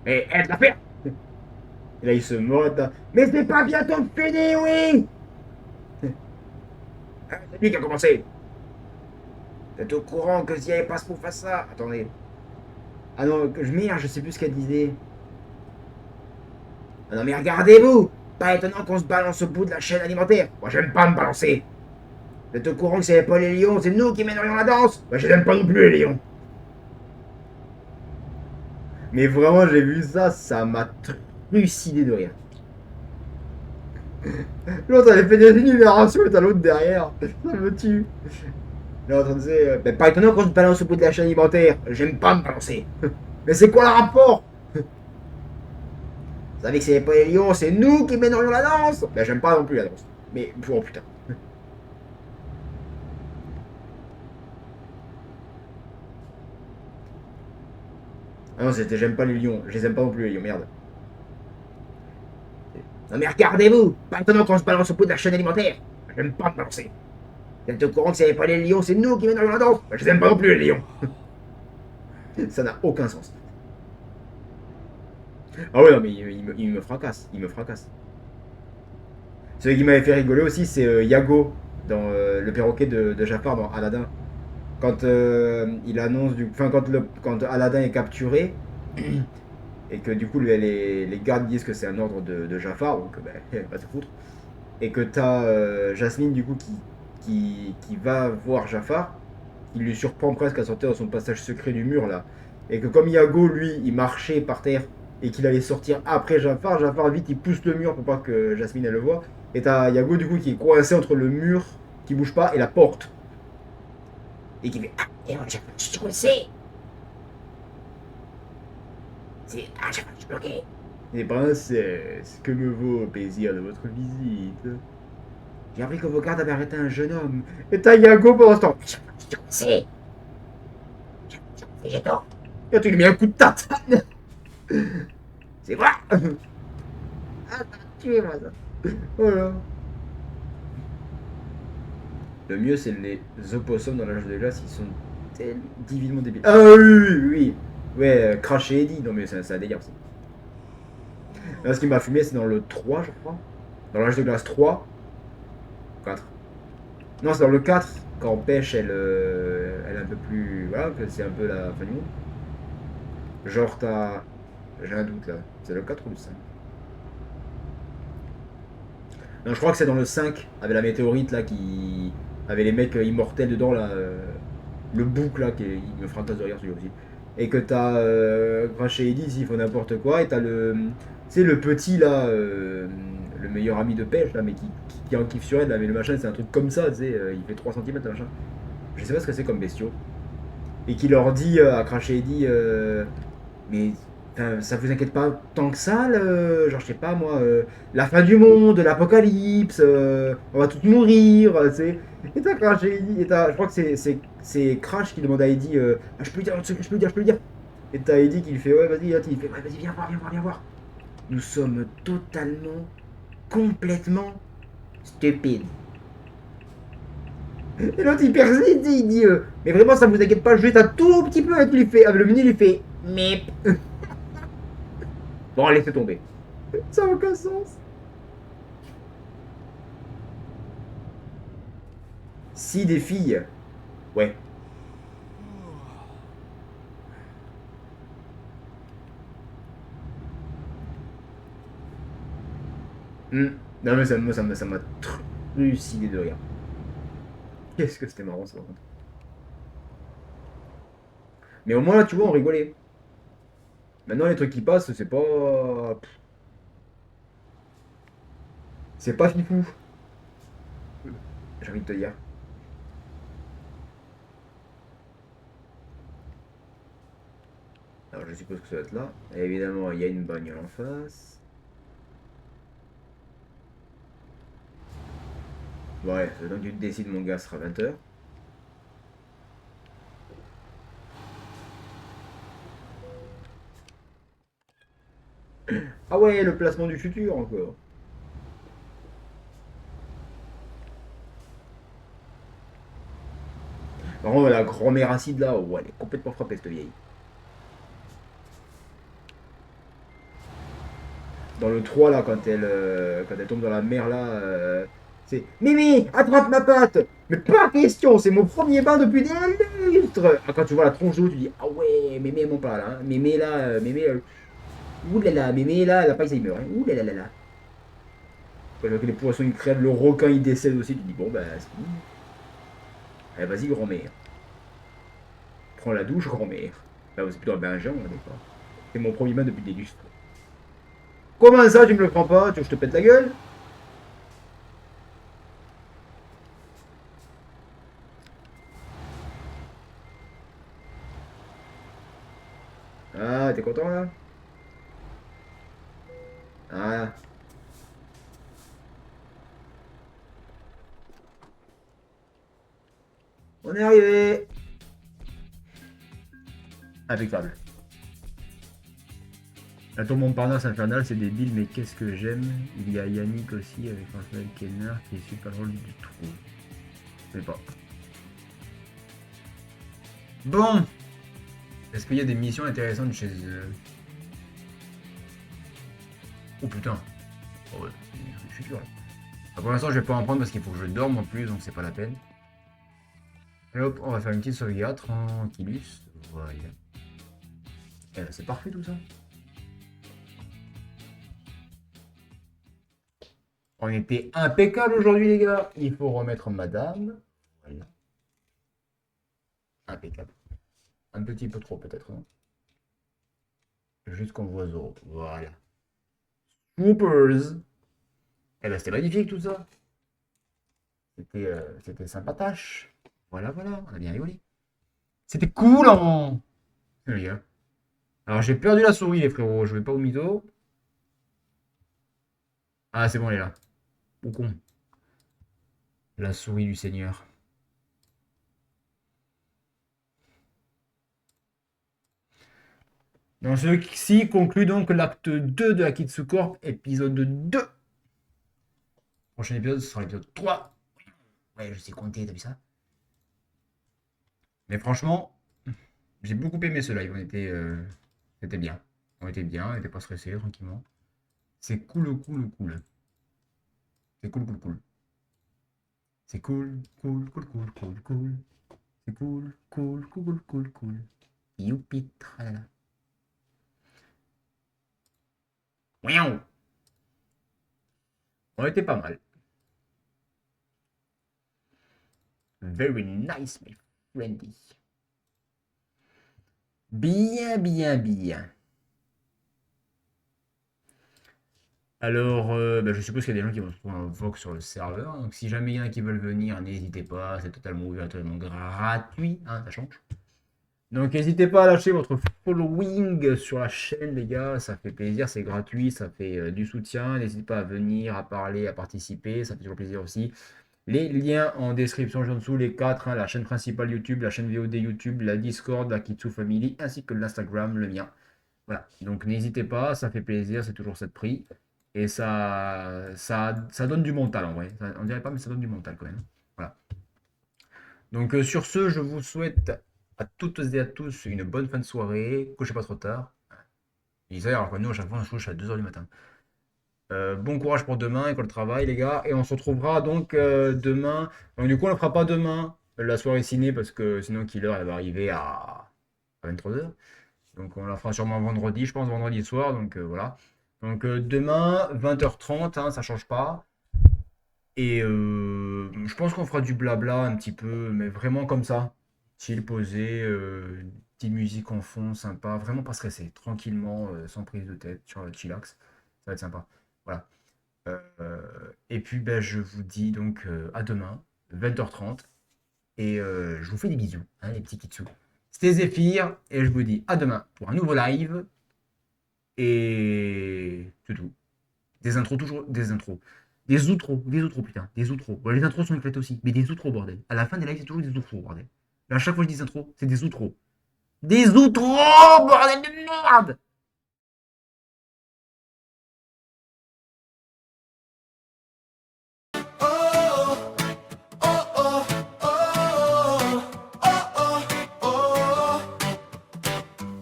Eh, Ed, la faire. Et là, il se mord. Mais c'est pas bientôt fini, oui. C'est lui qui a commencé. Vous êtes au courant que s'il n'y avait pas ce pour faire ça. Attendez. Ah non, merde, je sais plus ce qu'elle disait. Ah non, mais regardez-vous. Pas étonnant qu'on se balance au bout de la chaîne alimentaire. Moi, j'aime pas me balancer. Vous êtes au courant que s'il n'y avait pas les lions, c'est nous qui mènerions la danse. Moi, je n'aime pas non plus les lions. Mais vraiment, j'ai vu ça, ça m'a trucidé de rire. L'autre, elle fait des énumérations et t'as l'autre derrière. Ça me tue. Là, en train de dire, mais pas étonnant qu'on se balance au bout de la chaîne alimentaire. J'aime pas me balancer. Mais c'est quoi le rapport? Vous savez que c'est pas les lions, c'est nous qui mènerions la danse. Ben, j'aime pas non plus la danse. Mais, oh putain. Ah non, c'était j'aime pas les lions. Je les aime pas non plus les lions, merde. Non mais regardez-vous. Pas étonnant qu'on se balance au bout de la chaîne alimentaire. J'aime pas me balancer. Vous êtes au courant que s'il n'y avait pas les lions, c'est nous qui mènerions la danse. Ben, je les aime pas non plus les lions. Ça n'a aucun sens. Ah ouais, non, mais il me fracasse. Il me fracasse. Celui qui m'avait fait rigoler aussi, c'est Yago dans le perroquet de Jafar dans Aladdin. Quand il annonce, enfin, quand Aladdin est capturé, et que du coup les gardes disent que c'est un ordre de Jafar, donc ben, va te foutre. Et que t'as Jasmine du coup qui va voir Jafar, il lui surprend presque à sortir de son passage secret du mur là. Et que comme Yago lui il marchait par terre et qu'il allait sortir après Jafar, Jafar vite il pousse le mur pour pas que Jasmine elle le voit. Et t'as Yago du coup qui est coincé entre le mur qui bouge pas et la porte. Et qui fait ah, et moi je suis coincé. C'est ah, je suis bloqué. Et princesse, que me vaut le plaisir de votre visite? J'ai appris que vos gardes avaient arrêté un jeune homme. Et t'as Yago pendant ce temps. Je suis coincé. J'ai tort. Et tu lui mets un coup de tatane. C'est vrai. Ah, ça m'a tué, moi, ça. Voilà. Le mieux, c'est les opossums dans l'âge de glace, ils sont divinement débiles. Ah oui, oui, oui. Ouais, Crash et Eddie. Non, mais c'est un délire, ça. Là, ce qui m'a fumé, c'est dans le 3, je crois. Dans l'âge de glace 3. 4. Non, c'est dans le 4. Quand Pêche, elle est un peu plus. Voilà, que c'est un peu la fin du monde. Genre, t'as. J'ai un doute là. C'est le 4 ou le 5? Non, je crois que c'est dans le 5, avec la météorite là qui. Avec les mecs immortels dedans là. Le bouc là, il me fracasse de rire celui aussi. Et que t'as Crash et Eddie, s'ils font n'importe quoi, et t'as le. Tu sais, le petit là, le meilleur ami de Pêche là, mais qui en kiffe sur elle là, mais le machin c'est un truc comme ça, tu sais, il fait 3 cm le machin. Je sais pas ce que c'est comme bestiaux. Et qui leur dit à Crash et Eddie, mais ça vous inquiète pas tant que ça, genre je sais pas moi, la fin du monde, l'apocalypse, on va tous mourir, tu sais. Et t'as Crash et Eddie, je crois que c'est Crash qui demande à Eddie, ah, je peux lui dire un truc, je peux lui dire. Et t'as Eddie qui lui fait ouais vas-y, il fait ouais vas-y viens voir, viens voir, viens voir. Nous sommes totalement, complètement stupides. Et l'autre il persiste, il dit mais vraiment ça vous inquiète pas, juste un tout petit peu, et tu lui fais, le menu lui fait mip. Bon laissez tomber. Ça n'a aucun sens. Si des filles. Ouais. Non mais ça m'a trucidé de rire. Qu'est-ce que c'était marrant ça. Mais au moins là tu vois on rigolait. Maintenant les trucs qui passent c'est pas. C'est pas fifou. J'ai envie de te dire. Alors je suppose que ça va être là. Et évidemment il y a une bagnole en face. Ouais, donc tu te décides mon gars, ce sera 20h. Ah ouais, le placement du futur encore. Par contre, la grand-mère acide là, oh, elle est complètement frappée cette vieille. Dans le 3 là, quand elle tombe dans la mer là, c'est Mimi, attrape ma patte. Mais pas question, c'est mon premier bain depuis des lustres. Ah, quand tu vois la tronche d'eau, tu dis ah ouais, Mémé elle monte pas là. Hein. Mémé là, ouh là là, Mémé là, elle a pas Alzheimer. Hein. Ouh là là là là. Quand je vois que les poissons ils crèvent, le requin il décède aussi, tu dis bon bah c'est fini. Allez vas-y grand-mère. Prends la douche grand-mère. Là c'est plutôt un bain géant, on est pas. C'est mon premier bain depuis des lustres. Comment ça, tu me le prends pas? Tu veux que je te pète la gueule? Ah, t'es content là? Ah, on est arrivé! Impeccable. La tour Montparnasse infernale, c'est débile, mais qu'est-ce que j'aime. Il y a Yannick aussi avec Raphaël Kellner qui est super drôle du trou. Je sais pas. Bon! Est-ce qu'il y a des missions intéressantes chez eux? Oh putain! Oh ouais, c'est du futur là. Pour l'instant, je vais pas en prendre parce qu'il faut que je dorme en plus, donc c'est pas la peine. Et hop, on va faire une petite sauvegarde, tranquillus. Voilà. Et là, c'est parfait tout ça. On était impeccable aujourd'hui les gars. Il faut remettre madame. Voilà. Impeccable. Un petit peu trop peut-être. Hein. Juste qu'on voit Zoro. Voilà. Swoopers. Eh ben c'était magnifique tout ça. C'était sympatoche. Voilà, voilà. On a bien rigolé. C'était cool en... Les gars. Alors j'ai perdu la souris les frérots. Je vais pas au mytho. Ah c'est bon elle est là. Au con. La souris du Seigneur. Donc ceci conclut donc l'acte 2 de Akitsu Corp, épisode 2. Prochain épisode, ce sera l'épisode 3. Ouais, je sais compter, t'as vu ça? Mais franchement, j'ai beaucoup aimé ce live. C'était bien. On était bien, on n'était pas stressé, tranquillement. C'est cool, cool, cool. C'est cool, cool, cool. C'est cool, cool, cool, cool, cool, cool. C'est cool, cool, cool, cool, cool. Youpi, tralala. Miaou. On était pas mal. Very nice, my friendy. Bien, bien, bien. Alors, je suppose qu'il y a des gens qui vont se trouver un Vox sur le serveur. Donc, si jamais il y en a qui veulent venir, n'hésitez pas. C'est totalement ouvert, totalement gratuit. Hein, ça change. Donc, n'hésitez pas à lâcher votre following sur la chaîne, les gars. Ça fait plaisir, c'est gratuit, ça fait du soutien. N'hésitez pas à venir, à parler, à participer. Ça fait toujours plaisir aussi. Les liens en description en dessous, les 4, hein, la chaîne principale YouTube, la chaîne VOD YouTube, la Discord, la Kitsu Family, ainsi que l'Instagram, le mien. Voilà, donc n'hésitez pas, ça fait plaisir, c'est toujours cette prix. Et ça donne du mental en vrai. On dirait pas, mais ça donne du mental quand même. Voilà. Donc sur ce, je vous souhaite à toutes et à tous une bonne fin de soirée. Couchez pas trop tard. Je dis ça alors que nous, à chaque fois, on se couche à 2h du matin. Bon courage pour demain et pour le travail, les gars. Et on se retrouvera donc demain. Donc, du coup, on ne fera pas demain la soirée ciné parce que sinon, Killer elle va arriver à 23h. Donc, on la fera sûrement vendredi, je pense, vendredi soir. Donc, voilà. Donc, demain, 20h30, hein, ça change pas. Et je pense qu'on fera du blabla un petit peu, mais vraiment comme ça. Chill, posé, petite musique en fond, sympa. Vraiment pas stressé. Tranquillement, sans prise de tête, sur le chillax. Ça va être sympa. Voilà. Et puis, ben, je vous dis donc à demain, 20h30. Et je vous fais des bisous, hein, les petits kitsous. C'était Zephyr, et je vous dis à demain pour un nouveau live. Et c'est tout. Des intros, toujours des intros. Des outros, putain, des outros. Bon, les intros sont éclatées aussi, mais des outros, bordel. À la fin des lives, c'est toujours des outros, bordel. Mais à chaque fois que je dis intros, c'est des outros. Des outros, bordel de merde!
Oh, oh, oh, oh, oh, oh, oh.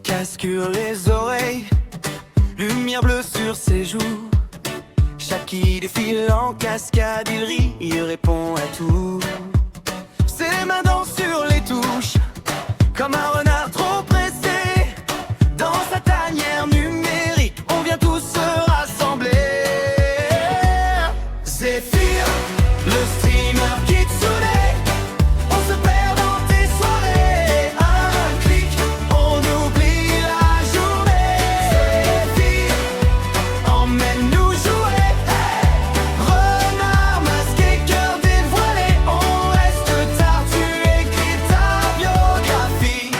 Casque les oreilles, lumière bleue sur ses joues. Chaque qui défile en cascade, il rit, il répond à tout. Ses mains dansent sur les touches, comme un renard trop pressé. Dans sa tanière numérique, on vient tous se rassembler. Zephyr, le streamer Kitsune, on se perd dans tes soirées. Un clic, on oublie la journée. Zephyr, emmène-nous jouer. Renard masqué, cœur dévoilé, on reste tard, tu écris ta biographie.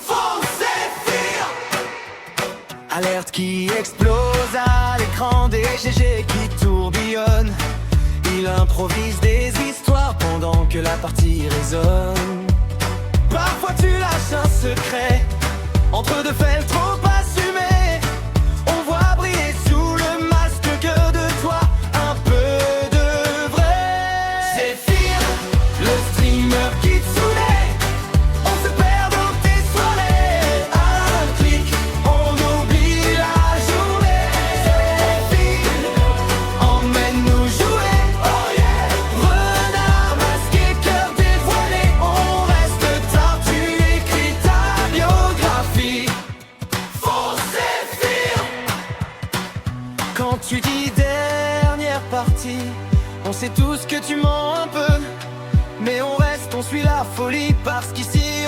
Faux Zephyr, alerte qui explose à l'écran, des GG qui tourbillonnent. Il improvise des histoires pendant que la partie résonne. Parfois tu lâches un secret entre deux faits trop assumés. On voit briller sous le masque que de toi un peu de vrai. Zephyr, le streamer Kitsune, on se perd dans tes soirées. Un clic, on oublie la journée. Zephyr, emmène-nous jouer. Oh yeah. Renard masqué, cœur dévoilé, on reste tard, tu écris ta biographie. Faux Zephyr, quand tu dis dernière partie, on sait tous que tu mens un peu, mais on reste, on suit la folie parce qu'ici